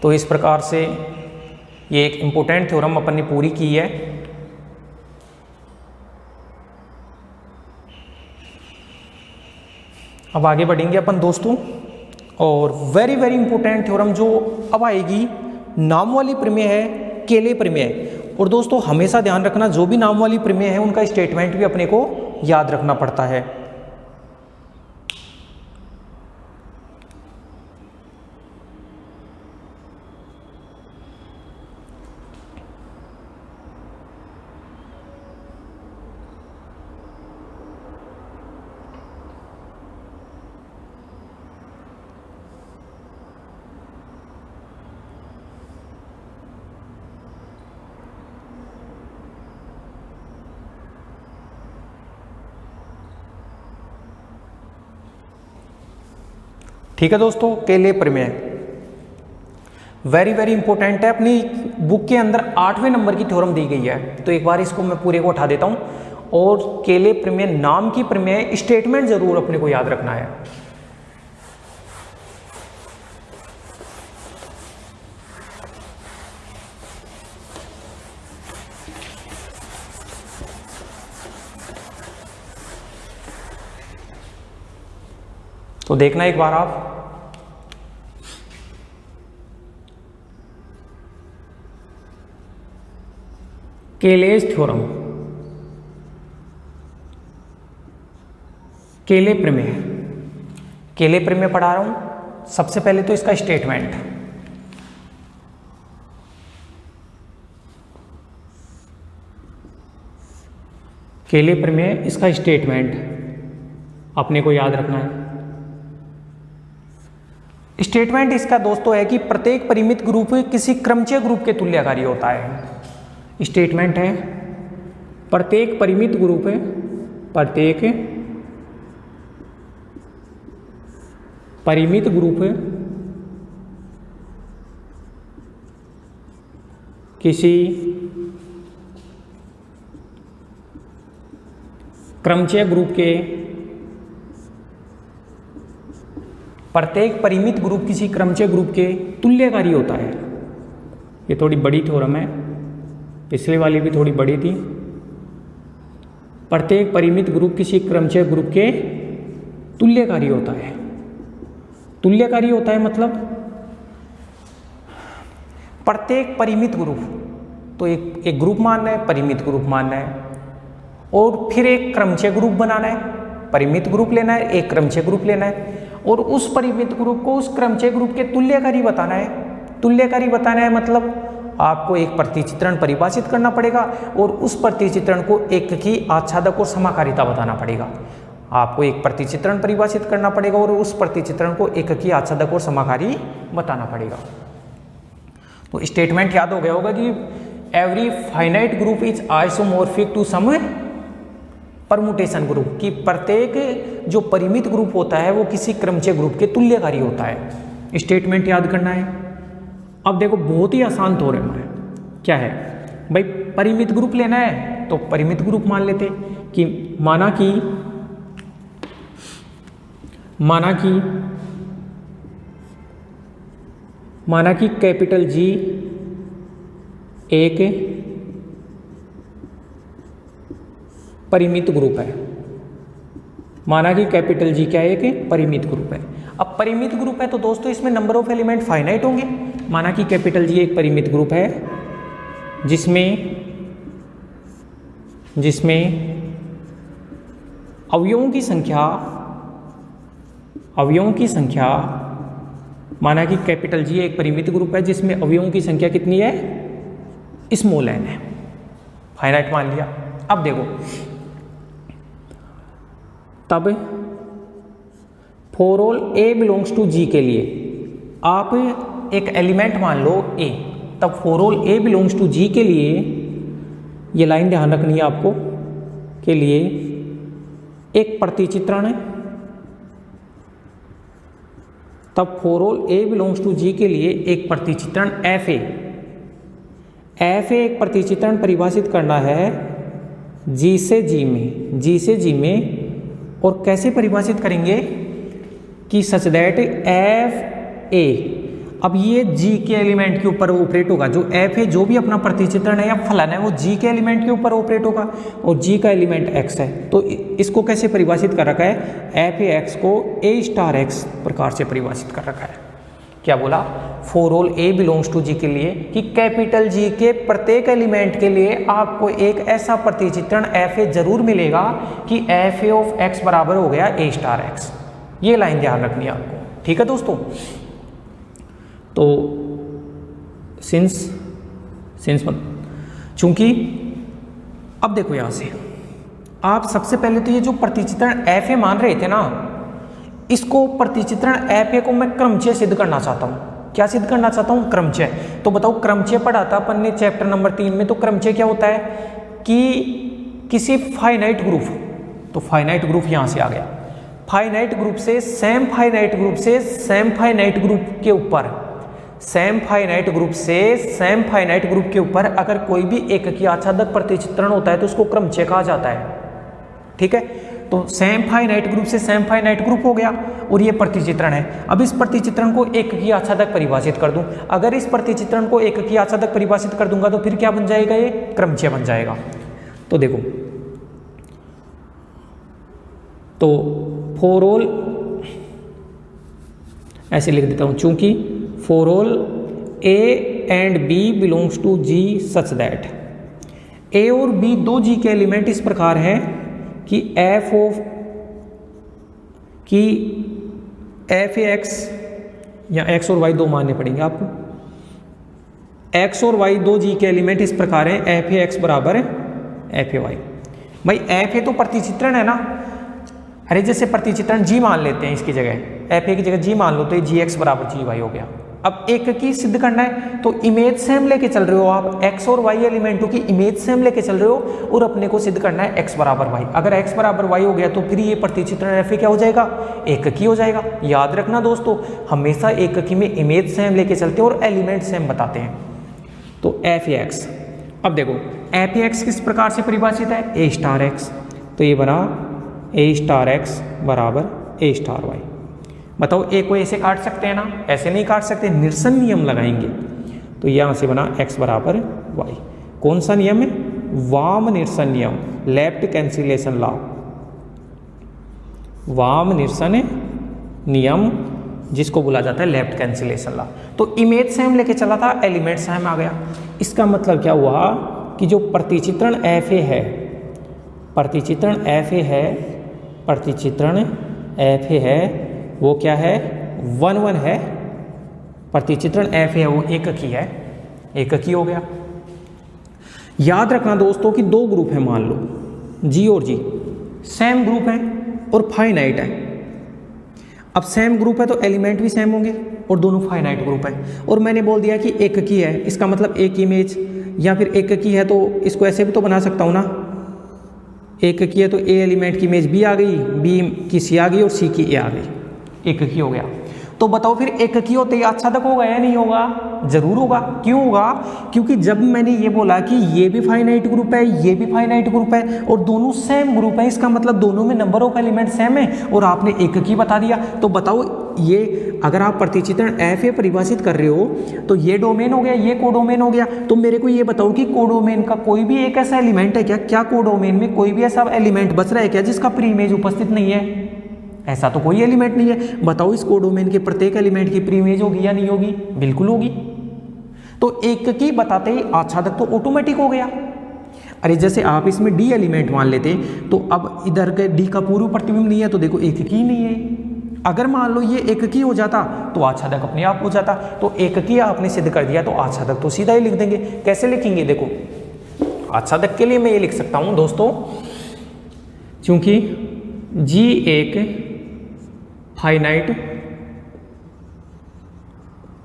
तो इस प्रकार से ये एक इम्पोर्टेंट थ्योरम अपन ने पूरी की है। अब आगे बढ़ेंगे अपन दोस्तों, और वेरी वेरी इंपॉर्टेंट थ्योरम जो अब आएगी, नाम वाली प्रमेय है, केले प्रमेय। और दोस्तों हमेशा ध्यान रखना, जो भी नाम वाली प्रमेय है उनका स्टेटमेंट भी अपने को याद रखना पड़ता है। ठीक है दोस्तों, केले प्रमेय वेरी वेरी इंपॉर्टेंट है। अपनी बुक के अंदर 8वें नंबर की थ्योरम दी गई है, तो एक बार इसको मैं पूरे को उठा देता हूं। और केले प्रमेय नाम की प्रमेय, स्टेटमेंट जरूर अपने को याद रखना है। तो देखना एक बार आप, केलेस थ्योरम, केले प्रमेय, केले प्रमेय पढ़ा रहा हूं। सबसे पहले तो इसका स्टेटमेंट, केले प्रमेय इसका स्टेटमेंट अपने को याद रखना है। स्टेटमेंट इसका दोस्तों है कि प्रत्येक परिमित ग्रुप किसी क्रमचय ग्रुप के तुल्यकारी होता है। स्टेटमेंट है प्रत्येक परिमित ग्रुप, प्रत्येक परिमित ग्रुप किसी क्रमचय ग्रुप के प्रत्येक परिमित ग्रुप किसी क्रमचय ग्रुप के तुल्यकारी होता है। ये थोड़ी बड़ी थ्योरम है, पिछले वाली भी थोड़ी बड़ी थी। प्रत्येक परिमित ग्रुप किसी क्रमचय ग्रुप के तुल्यकारी होता है। तुल्यकारी होता है मतलब प्रत्येक परिमित ग्रुप, तो एक ग्रुप मानना है, परिमित ग्रुप मानना है, और फिर एक क्रमचय ग्रुप बनाना है। परिमित ग्रुप लेना है, एक क्रमचय ग्रुप लेना है, और उस परिमित ग्रुप को उस क्रमचय ग्रुप के तुल्यकारी बताना है। तुल्यकारी बताना है मतलब आपको एक प्रतिचित्रण परिभाषित करना पड़ेगा और उस प्रतिचित्रण को एक की आच्छादक और समाकारिता बताना पड़ेगा। आपको एक प्रतिचित्रण परिभाषित करना पड़ेगा और उस प्रतिचित्रण को एक की आच्छादक और समाकारी बताना पड़ेगा। तो स्टेटमेंट याद हो गया होगा कि every finite group is isomorphic to some permutation group, कि प्रत्येक जो परिमित ग्रुप होता है वो किसी क्रमचय ग्रुप के तुल्यकारी होता है। स्टेटमेंट याद करना है। अब देखो बहुत ही आसान थ्योरम है। क्या है भाई, परिमित ग्रुप लेना है तो परिमित ग्रुप मान लेते कि माना कि कैपिटल जी एक परिमित ग्रुप है। माना कि कैपिटल जी क्या है, एक परिमित ग्रुप है। अब परिमित ग्रुप है तो दोस्तों इसमें नंबर ऑफ एलिमेंट फाइनाइट होंगे। माना कि कैपिटल जी एक परिमित ग्रुप है जिसमें अवयवों की संख्या माना कि कैपिटल जी एक परिमित ग्रुप है जिसमें अवयवों की संख्या कितनी है, स्मॉल n है, फाइनाइट मान लिया। अब देखो तब for all a belongs to g के लिए आप एक एलिमेंट मान लो a, तब for all a belongs to g के लिए ये लाइन ध्यान रखनी है आपको, के लिए एक प्रतिचित्रण है। तब for all a belongs to g के लिए एक प्रतिचित्रण fa एक प्रतिचित्रण परिभाषित करना है g से g में, और कैसे परिभाषित करेंगे कि सच दैट एफ ए, अब ये g के एलिमेंट के ऊपर ऑपरेट होगा। जो f है, जो भी अपना प्रतिचित्रण है या फलन है, वो g के एलिमेंट के ऊपर ऑपरेट होगा और g का एलिमेंट x है। तो इसको कैसे परिभाषित कर रखा है, एफ ए एक्स को a स्टार एक्स प्रकार से परिभाषित कर रखा है। क्या बोला, for all a belongs to g के लिए कि कैपिटल G के प्रत्येक एलिमेंट के लिए आपको एक ऐसा प्रतिचित्रण fa जरूर मिलेगा कि fa ऑफ x बराबर हो गया a स्टार x। ये लाइन ध्यान रखनी है आपको, ठीक है दोस्तों। तो चूंकि अब देखो यहां से आप सबसे पहले तो ये जो प्रतिचित्रण fa मान रहे थे ना, इसको प्रतिचित्रण fa को मैं क्रमचय सिद्ध करना चाहता हूँ। क्या सिद्ध करना चाहता हूँ, क्रमचय। तो बताओ, क्रमचय पढ़ा था अपन ने चैप्टर नंबर 3 में। तो क्रमचय क्या होता है कि किसी फाइनाइट ग्रुप, तो फाइनाइट ग्रुप यहाँ से आ गया, फाइनाइट ग्रुप से सेम फाइनाइट ग्रुप से सेम फाइनाइट ग्रुप के ऊपर, सेम फाइनाइट ग्रुप से सेम फाइनाइट ग्रुप के ऊपर अगर कोई भी एक की आच्छादक प्रतिचित्रण होता है तो उसको क्रमचय कहा जाता है, ठीक है। तो सेम फाइनाइट ग्रुप से सेम फाइनाइट ग्रुप हो गया और ये प्रतिचित्रण है। अब इस प्रतिचित्रण को एक की आच्छादक परिभाषित कर दूं। अगर इस प्रतिचित्रण को एक की आच्छादक परिभाषित कर दूंगा तो फिर क्या बन जाएगा, ये क्रमचय बन जाएगा। तो देखो, तो फॉर ऑल ऐसे लिख देता हूं, चूंकि for all a and b belongs to g such that a और b दो g के एलिमेंट इस प्रकार हैं कि f ए एक्स या x और y दो मानने पड़ेंगे आपको। x और y दो g के एलिमेंट इस प्रकार हैं, f ए एक्स बराबर f ए वाई। भाई f ए तो प्रतिचित्रण है ना, अरे जैसे प्रतिचित्रण g मान लेते हैं, इसकी जगह f ए की जगह g मान लो तो ये जी एक्स बराबर जी वाई हो गया। अब एक की सिद्ध करना है तो इमेज सेम लेके चल रहे हो आप, x और y एलिमेंटों की इमेज सेम लेके चल रहे हो और अपने को सिद्ध करना है x बराबर y। अगर x बराबर y हो गया तो फिर ये प्रतिचित्रण f क्या हो जाएगा, एक की हो जाएगा। याद रखना दोस्तों, हमेशा एक की में इमेज सेम लेके चलते हैं और एलिमेंट सेम बताते हैं। तो f ए एक्स, अब देखो f ए एक्स किस प्रकार से परिभाषित है, a स्टार एक्स। तो ये बना ए स्टार एक्स बराबर ए स्टार वाई। बताओ ए को ऐसे काट सकते हैं ना, ऐसे नहीं काट सकते, निरसन नियम लगाएंगे। तो यहाँ से बना x बराबर y। कौन सा नियम है? वाम निरसन नियम, लेफ्ट कैंसिलेशन लॉ, वाम निरसन नियम जिसको बोला जाता है लेफ्ट कैंसिलेशन लॉ। तो इमेज सेम लेके चला था, एलिमेंट सेम आ गया। इसका मतलब क्या हुआ कि जो प्रतिचित्रण एफ ए है, प्रतिचित्रण एफ ए है, प्रतिचित्रण एफ ए है वो क्या है? 1 1 है। प्रतिचित्रण एफ है वो एककी है, एककी हो गया। याद रखना दोस्तों कि दो ग्रुप है, मान लो जी और जी, सेम ग्रुप है और फाइनाइट है। अब सेम ग्रुप है तो एलिमेंट भी सेम होंगे और दोनों फाइनाइट ग्रुप है। और मैंने बोल दिया कि एककी है, इसका मतलब एक इमेज, या फिर एककी है तो इसको ऐसे भी तो बना सकता हूँ ना, एककी है तो ए एलिमेंट की इमेज बी आ गई, बी की सी आ गई और सी की ए आ गई, एककी हो गया। तो बताओ फिर एककी होते ही आच्छादक होगा या नहीं होगा? जरूर होगा। क्यों होगा? क्योंकि जब मैंने ये बोला कि ये भी फाइनाइट ग्रुप है, ये भी फाइनाइट ग्रुप है और दोनों सेम ग्रुप है, इसका मतलब दोनों में नंबर ऑफ एलिमेंट सेम है और आपने एककी बता दिया। तो बताओ ये अगर आप प्रतिचित्रण एफ ए परिभाषित कर रहे हो तो ये डोमेन हो गया, ये कोडोमेन हो गया। तो मेरे को ये बताओ कि कोडोमेन का कोई भी एक ऐसा एलिमेंट है क्या? क्या कोडोमेन में कोई भी ऐसा एलिमेंट बच रहा है क्या जिसका प्री इमेज उपस्थित नहीं है? ऐसा तो कोई एलिमेंट नहीं है। बताओ इस कोडोमेन के प्रत्येक एलिमेंट की प्री इमेज होगी या नहीं होगी? बिल्कुल होगी। तो एककी बताते ही आच्छादक तो ऑटोमेटिक हो गया। अरे जैसे आप इसमें डी एलिमेंट मान लेते तो अब इधर के डी का पूर्व प्रतिबिंब नहीं है तो देखो एककी ही नहीं है। अगर मान लो ये एककी हो जाता तो आच्छादक अपने आप हो जाता। तो एककी आपने सिद्ध कर दिया तो आच्छादक तो सीधा ही लिख देंगे। कैसे लिखेंगे? देखो आच्छादक के लिए मैं ये लिख सकता हूं दोस्तों, क्योंकि जी एक फाइनाइट,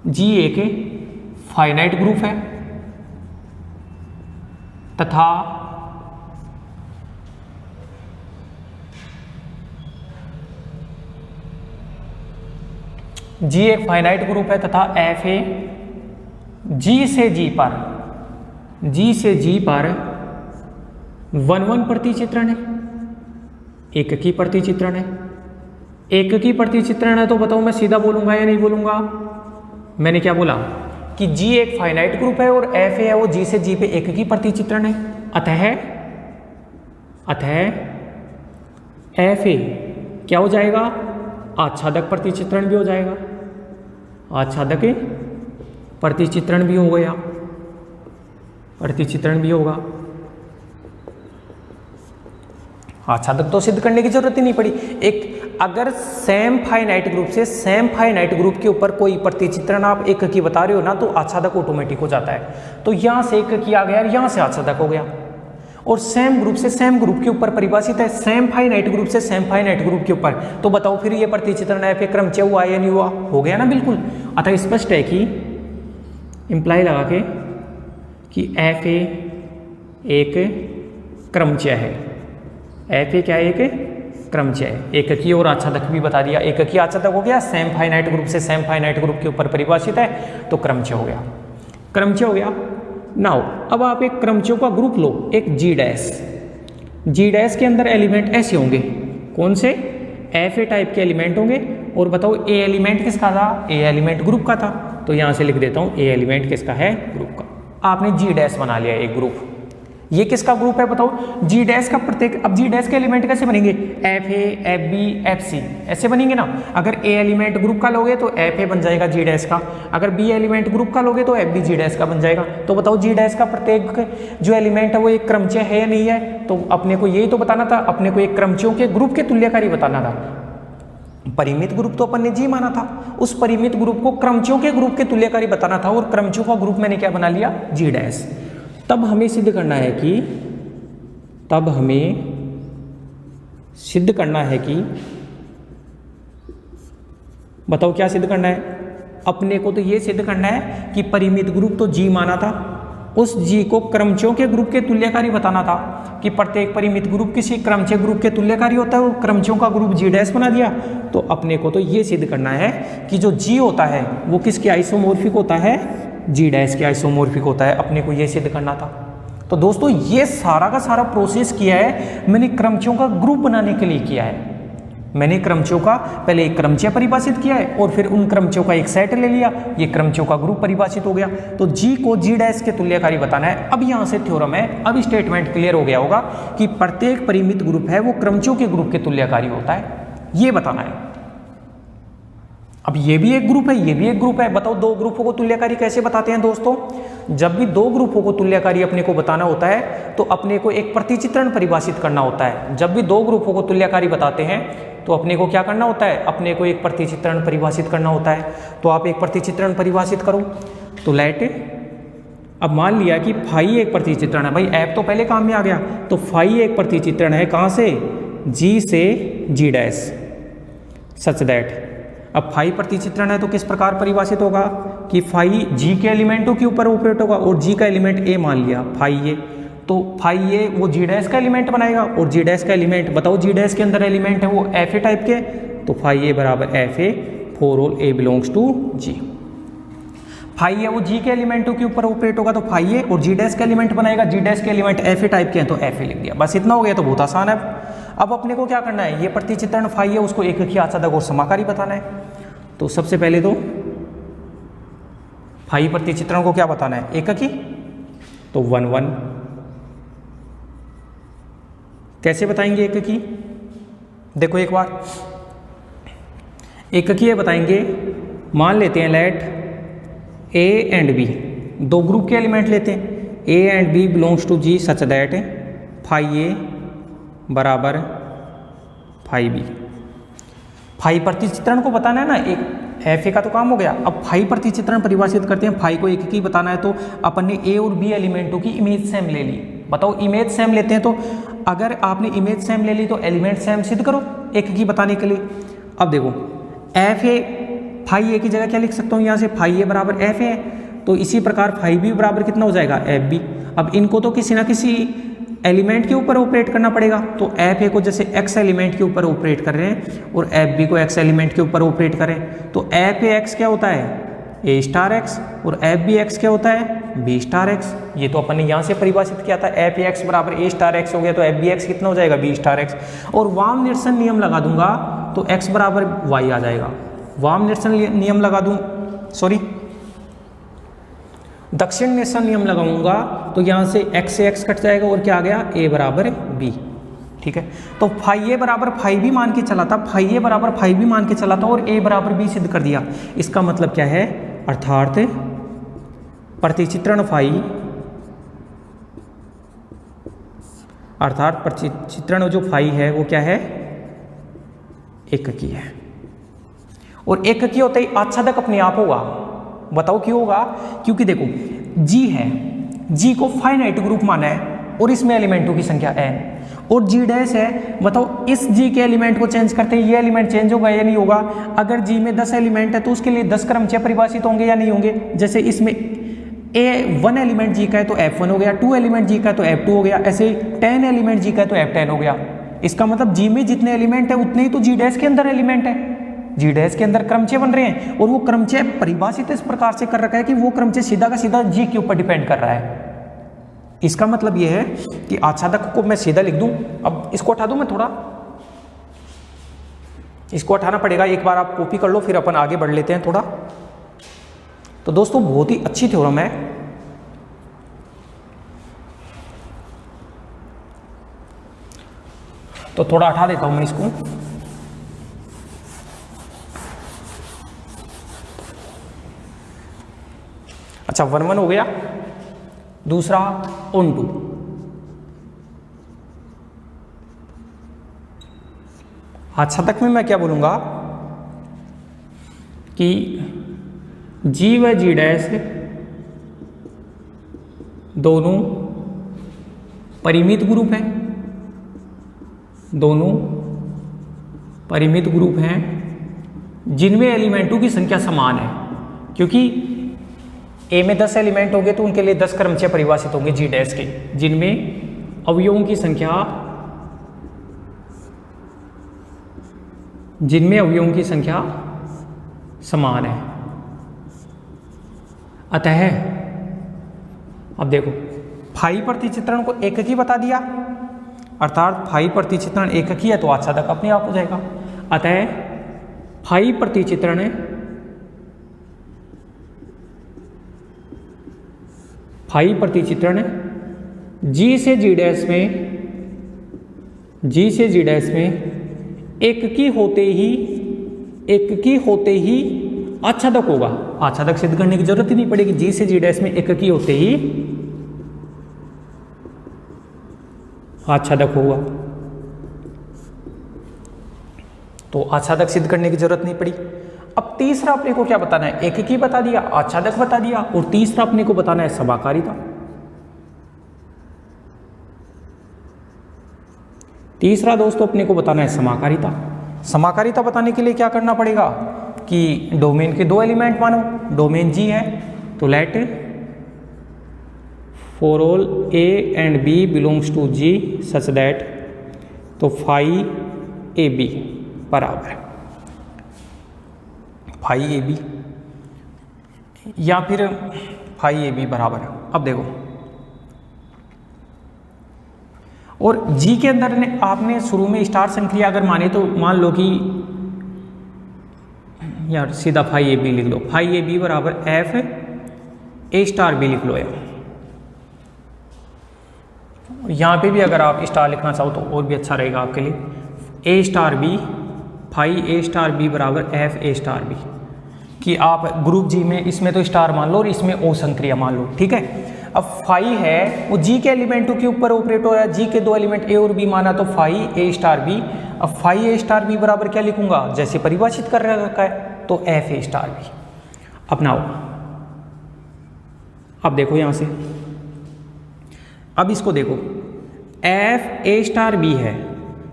जी एक फाइनाइट ग्रुप है तथा जी एक फाइनाइट ग्रुप है तथा एफ ए जी से जी पर, जी से जी पर 1 1 प्रतिचित्रण है, एककी प्रतिचित्रण है। एककी प्रतिचित्रण है तो बताओ मैं सीधा बोलूंगा या नहीं बोलूंगा? मैंने क्या बोला कि जी एक फाइनाइट ग्रुप है और एफ ए है वो जी से जी पे एककी प्रतिचित्रण है। अतः एफ ए क्या हो जाएगा? आच्छादक प्रतिचित्रण भी हो जाएगा, आच्छादक प्रतिचित्रण भी हो गया, प्रतिचित्रण भी होगा। आच्छादक तो सिद्ध करने की जरूरत ही नहीं पड़ी। एक अगर सेम फाइनाइट ग्रुप से सेम फाइनाइट ग्रुप के ऊपर कोई प्रतिचित्रण आप एककी बता रहे हो ना तो आच्छादक ऑटोमेटिक हो जाता है। तो यहां से एककी आ गया, यहां से आच्छादक हो गया। और सेम ग्रुप से सेम ग्रुप के ऊपर परिभाषित है, सेम फाइनाइट ग्रुप से सेम फाइनाइट ग्रुप के ऊपर। तो बताओ फिर ये प्रतिचित्रण एफ ए क्रमचय हुआ या नहीं हुआ? हो गया ना, बिल्कुल। अतः स्पष्ट है कि इंप्लाई लगा के कि एफ ए एक क्रमचय है, एफ ए क्या है? एक क्रमचय है। एककी और आच्छादक भी बता दिया। एककी आच्छादक हो गया, सेम फाइनाइट ग्रुप से सेम फाइनाइट ग्रुप के ऊपर परिभाषित है तो क्रमचय हो गया, क्रमचय हो गया। नाउ अब आप एक क्रमचयों का ग्रुप लो, एक जी डैश, जी डैश के अंदर एलिमेंट ऐसे होंगे, कौन से? एफ ए टाइप के एलिमेंट होंगे। और बताओ ए एलिमेंट किसका था? ए एलिमेंट ग्रुप का था। तो यहां से लिख देता हूं ए एलिमेंट किसका है? ग्रुप का। आपने जी डैश बना लिया एक ग्रुप। ये किसका ग्रुप है बताओ? जी डैश का प्रत्येक। अब जी डैश के एलिमेंट कैसे बनेंगे? F A, F B, F C, ऐसे बनेंगे ना। अगर ए एलिमेंट ग्रुप का लोगे तो एफ ए बन जाएगा जी डैश का, अगर बी एलिमेंट ग्रुप का लोगे तो एफ बी जी डैश का बन जाएगा। तो बताओ जी डैश का प्रत्येक जो एलिमेंट है वो एक क्रमचय है या नहीं है? तो अपने को यही तो बताना था, अपने को एक क्रमचयों के ग्रुप के तुल्यकारी बताना था। परिमित ग्रुप तो अपन ने जी माना था, उस परिमित ग्रुप को क्रमचयों के ग्रुप के तुल्यकारी बताना था और क्रमचयों का ग्रुप मैंने क्या बना लिया? जी डैश। तब हमें सिद्ध करना है कि, तब हमें सिद्ध करना है कि, बताओ क्या सिद्ध करना है? अपने को तो ये सिद्ध करना है कि परिमित ग्रुप तो जी माना था, उस जी को क्रमचयों के ग्रुप के तुल्यकारी बताना था कि प्रत्येक परिमित ग्रुप किसी क्रमचय ग्रुप के तुल्यकारी होता है और क्रमचयों का ग्रुप जी डैश बना दिया। तो अपने को तो ये सिद्ध करना है कि जो जी होता है वो किसके आइसोमॉर्फिक होता है? जी डैश के आइसोमॉर्फिक होता है। अपने को ये सिद्ध करना था। तो दोस्तों ये सारा का सारा प्रोसेस किया है मैंने क्रमचियों का ग्रुप बनाने के लिए किया है। मैंने क्रमचियों का पहले एक क्रमचय परिभाषित किया है और फिर उन क्रमचियों का एक सेट ले लिया, ये क्रमचियों का ग्रुप परिभाषित हो गया। तो जी को जी डैश के तुल्यकारी बताना है। अब यहाँ से थ्योरम है, अब स्टेटमेंट क्लियर हो गया होगा कि प्रत्येक परिमित ग्रुप है वो क्रमचियों के ग्रुप के तुल्यकारी होता है, ये बताना है। अब ये भी एक ग्रुप है, ये भी एक ग्रुप है। बताओ दो ग्रुपों को तुल्यकारी कैसे बताते हैं दोस्तों? जब भी दो ग्रुपों को तुल्यकारी अपने को बताना होता है तो अपने को एक प्रतिचित्रण परिभाषित करना होता है। जब भी दो ग्रुपों को तुल्यकारी बताते हैं तो अपने को क्या करना होता है? अपने को एक प्रतिचित्रण परिभाषित करना होता है। तो आप एक प्रतिचित्रण परिभाषित करो। तो लेट, अब मान लिया कि फाई एक प्रतिचित्रण है, भाई ऐप तो पहले काम में आ गया, तो फाई एक प्रतिचित्रण है कहाँ से? जी से जी डैश, सच दैट। अब फाई प्रतिचित्रण है तो किस प्रकार परिभाषित होगा कि फाई जी के एलिमेंटों के ऊपर ऑपरेट होगा और जी का एलिमेंट ए मान लिया फाई ए, तो फाई ए वो जी डैश का एलिमेंट बनाएगा और जी डैश का एलिमेंट, बताओ जी डैश के अंदर एलिमेंट है वो एफ ए टाइप के, तो फाई ए बराबर F A for all A belongs to G. Phi A वो जी के एलिमेंटों के ऊपर ऑपरेट होगा तो फाई ए और जी डैश का एलिमेंट बनाएगा, जी डैश के एलिमेंट एफ ए टाइप के हैं तो एफ ए लिख दिया। बस इतना हो गया, तो बहुत आसान है। अब अपने को क्या करना है? ये प्रतिचित्रण फाई है उसको एककी आच्छादक और समाकारी बताना है। तो सबसे पहले तो फाई प्रतिचित्रण को क्या बताना है? एककी, तो 1 1। कैसे बताएंगे एककी? देखो एक बार एककी बताएंगे, मान लेते हैं लेट ए एंड बी, दो ग्रुप के एलिमेंट लेते हैं, A and B belongs to ji such that phi A बराबर फाई बी। फाई प्रतिचित्रण को बताना है ना, एक एफ ए का तो काम हो गया। अब फाई प्रतिचित्रण परिभाषित करते हैं, फाई को एक की बताना है तो अपन ने ए और बी एलिमेंटों की इमेज सेम ले ली। बताओ इमेज सेम लेते हैं तो अगर आपने इमेज सेम ले ली तो एलिमेंट सेम सिद्ध करो एक की बताने के लिए। अब देखो एफ ए, फाई ए की जगह क्या लिख सकता हूँ यहाँ से? फाई ए बराबर एफ ए, तो इसी प्रकार फाई बी बराबर कितना हो जाएगा? F b. अब इनको तो किसी ना किसी एलिमेंट के ऊपर ऑपरेट करना पड़ेगा, तो एफ ए को जैसे एक्स एलिमेंट के ऊपर ऑपरेट कर रहे हैं और एफ बी को एक्स एलिमेंट के ऊपर ऑपरेट करें, तो एफ ए एक्स क्या होता है? ए स्टार एक्स, और एफ बी एक्स क्या होता है? B star x. ये तो अपन ने यहाँ से परिभाषित किया था, एफ ए एक्स बराबर ए स्टार एक्स हो गया, तो एफ बी एक्स कितना हो जाएगा? B star x. और वाम निरसन नियम लगा दूंगा तो एक्स बराबर वाई आ जाएगा। वाम निरसन नियम लगा दूं, सॉरी दक्षिण निरसन नियम लगाऊंगा तो यहाँ से x कट जाएगा और क्या आ गया? a बराबर b। ठीक है, तो फाई ए बराबर फाई बी मान के चला था, फाई ए बराबर फाई बी मान के चला था और a बराबर b सिद्ध कर दिया। इसका मतलब क्या है? अर्थात प्रतिचित्रण फाई, अर्थात प्रतिचित्रण जो फाई है वो क्या है? एककी है। और एककी होते ही आच्छादक अपने आप होगा। बताओ क्यों होगा? क्योंकि देखो G है, G को फाइनाइट ग्रुप माना है और इसमें एलिमेंटों की संख्या n, और G डैश है, बताओ इस G के एलिमेंट को चेंज करते हैं ये एलिमेंट चेंज होगा या नहीं होगा? अगर G में 10 एलिमेंट है तो उसके लिए 10 क्रमचय परिभाषित होंगे या नहीं होंगे? जैसे इसमें A1 एलिमेंट G का है तो F1 हो गया, 2 एलिमेंट G का है तो F2 हो गया, ऐसे 10 एलिमेंट G का है तो F10 हो गया। इसका मतलब G में जितने एलिमेंट है उतने ही तो G डैश के अंदर एलिमेंट है, जी डैश के अंदर क्रमचय बन रहे हैं, और वो क्रमचय परिभाषित इस प्रकार से कर रखा है कि वो क्रमचय सीधा का सीधा जी के ऊपर डिपेंड कर रहा है। इसका मतलब ये है कि आच्छादक को मैं सीधा लिख दूं। अब इसको हटा दूं मैं, थोड़ा इसको हटाना पड़ेगा, एक बार आप कॉपी कर लो फिर अपन आगे बढ़ लेते हैं थोड़ा। तो दोस्तों बहुत ही अच्छी थ्योरम है। तो थोड़ा हटा देता हूं मैं इसको। अच्छा 1 1 हो गया। दूसरा ऑन टू, आच्छादक में मैं क्या बोलूंगा कि जी व जी डैश दोनों परिमित ग्रुप हैं, दोनों परिमित ग्रुप हैं जिनमें एलिमेंटों की संख्या समान है। क्योंकि ए में 10 एलिमेंट होंगे तो उनके लिए 10 क्रमचय परिभाषित होंगे जी डैश के, जिनमें अवयवों की संख्या समान है। अतः अब देखो फाई प्रतिचित्रण को एककी बता दिया, अर्थात फाई प्रतिचित्रण एककी है तो आच्छादक अपने आप हो जाएगा। अतः फाई प्रतिचित्रण जी से जी डैश में एककी होते ही आच्छादक होगा। आच्छादक सिद्ध करने की जरूरत ही नहीं पड़ेगी, जी से जी डैश में एककी होते ही आच्छादक होगा, तो आच्छादक सिद्ध करने की जरूरत नहीं पड़ी। अब तीसरा अपने को क्या बताना है, एककी बता दिया, आच्छादक बता दिया, और तीसरा अपने को बताना है समाकारिता। तीसरा दोस्तों अपने को बताना है समाकारिता। समाकारिता बताने के लिए क्या करना पड़ेगा कि डोमेन के दो एलिमेंट मानो, डोमेन जी है तो let for all A and B belongs to ji such that, तो फाई ए बी बराबर फाई ए बी या फिर फाई ए बी बराबर। अब देखो, और जी के अंदर ने आपने शुरू में स्टार संक्रिया अगर माने तो मान लो कि यार सीधा फाई ए बी लिख लो, फाई ए बी बराबर एफ ए स्टार बी लिख लो यार। यहाँ पे भी अगर आप स्टार लिखना चाहो तो और भी अच्छा रहेगा आपके लिए, ए स्टार बी, फाई ए स्टार बी बराबर एफ ए स्टार बी, कि आप ग्रुप जी में इसमें तो स्टार मान लो और इसमें ओ संक्रिया मान लो, ठीक है। अब फाई है वो जी के एलिमेंटों के ऊपर ऑपरेट हो रहा है, जी के दो एलिमेंट ए और बी माना तो फाई ए स्टार बी। अब फाई ए स्टार बी बराबर क्या लिखूंगा, जैसे परिभाषित कर रखा है तो एफ ए स्टार बी। अपनाओ, अब देखो यहां से, अब इसको देखो, एफ ए स्टार बी है,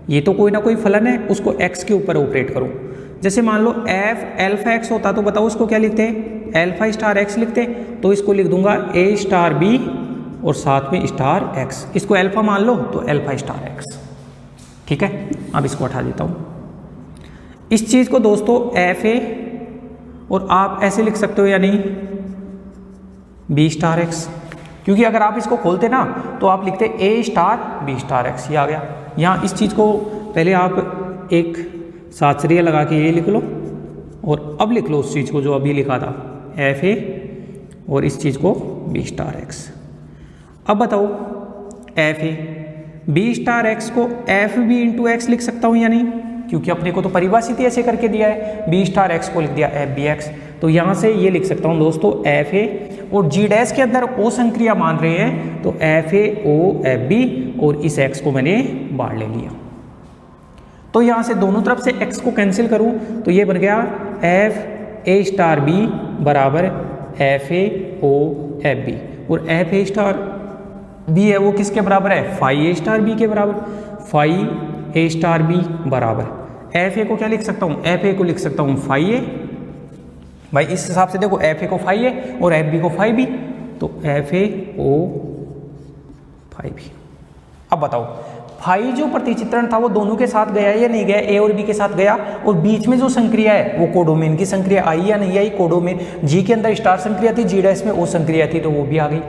ये तो कोई ना कोई फलन है, उसको एक्स के ऊपर ऑपरेट करो। जैसे मान लो एफ एल्फा एक्स होता तो बताओ उसको क्या लिखते हैं, एल्फा स्टार एक्स लिखते, तो इसको लिख दूंगा ए स्टार बी और साथ में स्टार एक्स, इसको एल्फा मान लो तो एल्फा स्टार एक्स, ठीक है। अब इसको हटा देता हूं इस चीज को दोस्तों, एफ ए, और आप ऐसे लिख सकते हो या नहीं, बी स्टार एक्स, क्योंकि अगर आप इसको खोलते ना तो आप लिखते ए स्टार बी स्टार एक्स, ये आ गया। यहाँ इस चीज़ को पहले आप एक साचरिया लगा के ये लिख लो, और अब लिख लो उस चीज़ को जो अभी लिखा था, एफ ए और इस चीज़ को बी स्टार एक्स। अब बताओ, f a b star x को एफ बी इंटू एक्स लिख सकता हूँ या नहीं, क्योंकि अपने को तो परिभाषित ही ऐसे करके दिया है, बी स्टार एक्स को लिख दिया एफ बी एक्स, तो यहाँ से ये लिख सकता हूँ दोस्तों एफ ए, और जी डैश के अंदर ओ संक्रिया मान रहे हैं तो F a o f b, और इस एक्स को मैंने बाहर ले लिया। तो यहाँ से दोनों तरफ से एक्स को कैंसिल करूँ तो ये बन गया एफ ए स्टार बी बराबर F a o f b, और एफ ए स्टार बी है वो किसके बराबर है, फाई ए स्टार बी के बराबर। फाई ए स्टार बी बराबर एफ ए को क्या लिख सकता हूँ, एफ ए को लिख सकता हूँ फाई ए, भाई इस हिसाब से देखो एफ ए को फाई ए और एफ बी को फाई बी, तो F a o phi b. अब बताओ, फाई जो प्रतिचित्रण था वो दोनों के साथ गया या नहीं गया, ए और बी के साथ गया, और बीच में जो संक्रिया है वो कोडोमेन की संक्रिया आई या नहीं आई, कोडोमेन जी के अंदर स्टार संक्रिया थी, जी डैश में ओ संक्रिया थी, तो वो भी आ गई।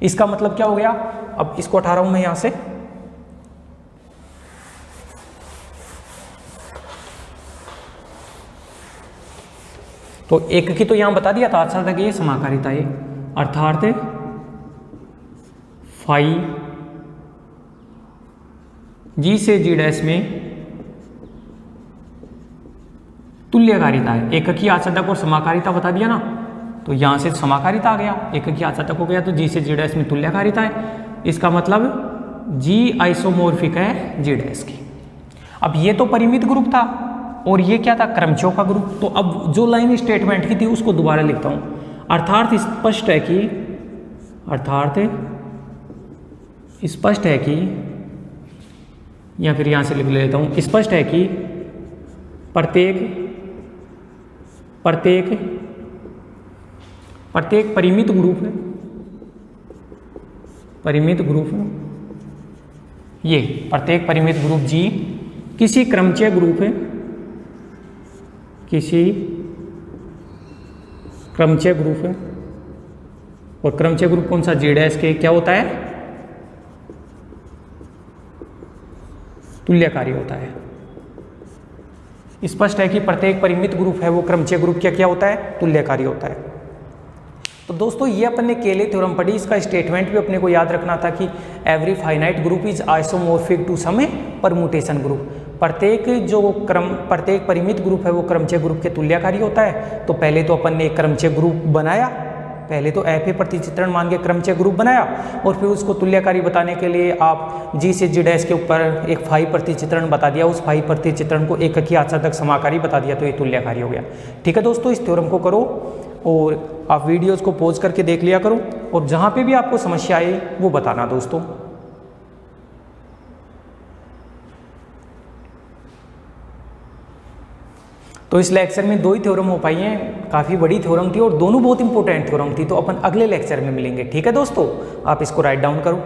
इसका मतलब क्या हो गया, अब इसको हटा रहा हूं मैं यहां से, तो एक की तो यहां बता दिया था, अच्छा था कि ये समाकारिता है, अर्थात फाई जी से जी डैश में तुल्यकारिता है। एककी आच्छादक और समाकारिता बता दिया ना, तो यहां से समाकारिता आ गया, एककी आच्छादक हो गया तो जी से जी डैश में तुल्यकारिता है, इसका मतलब जी आइसोमोर्फिक है जी डैश की। अब ये तो परिमित ग्रुप था और ये क्या था, क्रमचय का ग्रुप। तो अब जो लाइन स्टेटमेंट की थी उसको दोबारा लिखता हूं, अर्थात स्पष्ट है कि या फिर यहां से लिख लेता हूं, स्पष्ट है कि प्रत्येक परिमित ग्रुप है, ये प्रत्येक परिमित ग्रुप जी किसी क्रमचय ग्रुप है, और क्रमचय ग्रुप कौन सा, G डैश के क्या होता है, तुल्यकारी होता है। स्पष्ट है कि प्रत्येक परिमित ग्रुप है वो क्रमचय ग्रुप क्या होता है, तुल्यकारी होता है। तो दोस्तों ये अपन ने केले थ्योरम पढ़ी, इसका स्टेटमेंट भी अपने को याद रखना था कि every finite group is isomorphic to some permutation group. प्रत्येक परिमित ग्रुप है वो क्रमचय ग्रुप के तुल्यकारी होता है। तो पहले तो अपन ने एक क्रमचय ग्रुप बनाया, पहले तो एफ ए प्रतिचित्रण मान के क्रमचय ग्रुप बनाया और फिर उसको तुल्यकारी बताने के लिए आप जी से जी डैश के ऊपर एक फाई प्रतिचित्रण बता दिया, उस फाई प्रतिचित्रण को एककी आच्छादक समाकारी बता दिया, तो ये तुल्यकारी हो गया। ठीक है दोस्तों, इस थ्योरम को करो और आप वीडियोस को पॉज करके देख लिया करो और जहाँ पे भी आपको समस्या आए वो बताना दोस्तों। तो इस लेक्चर में 2 ही थ्योरम हो पाई हैं, काफ़ी बड़ी थ्योरम थी और दोनों बहुत इंपॉर्टेंट थ्योरम थी। तो अपन अगले लेक्चर में मिलेंगे। ठीक है दोस्तों, आप इसको राइट डाउन करो।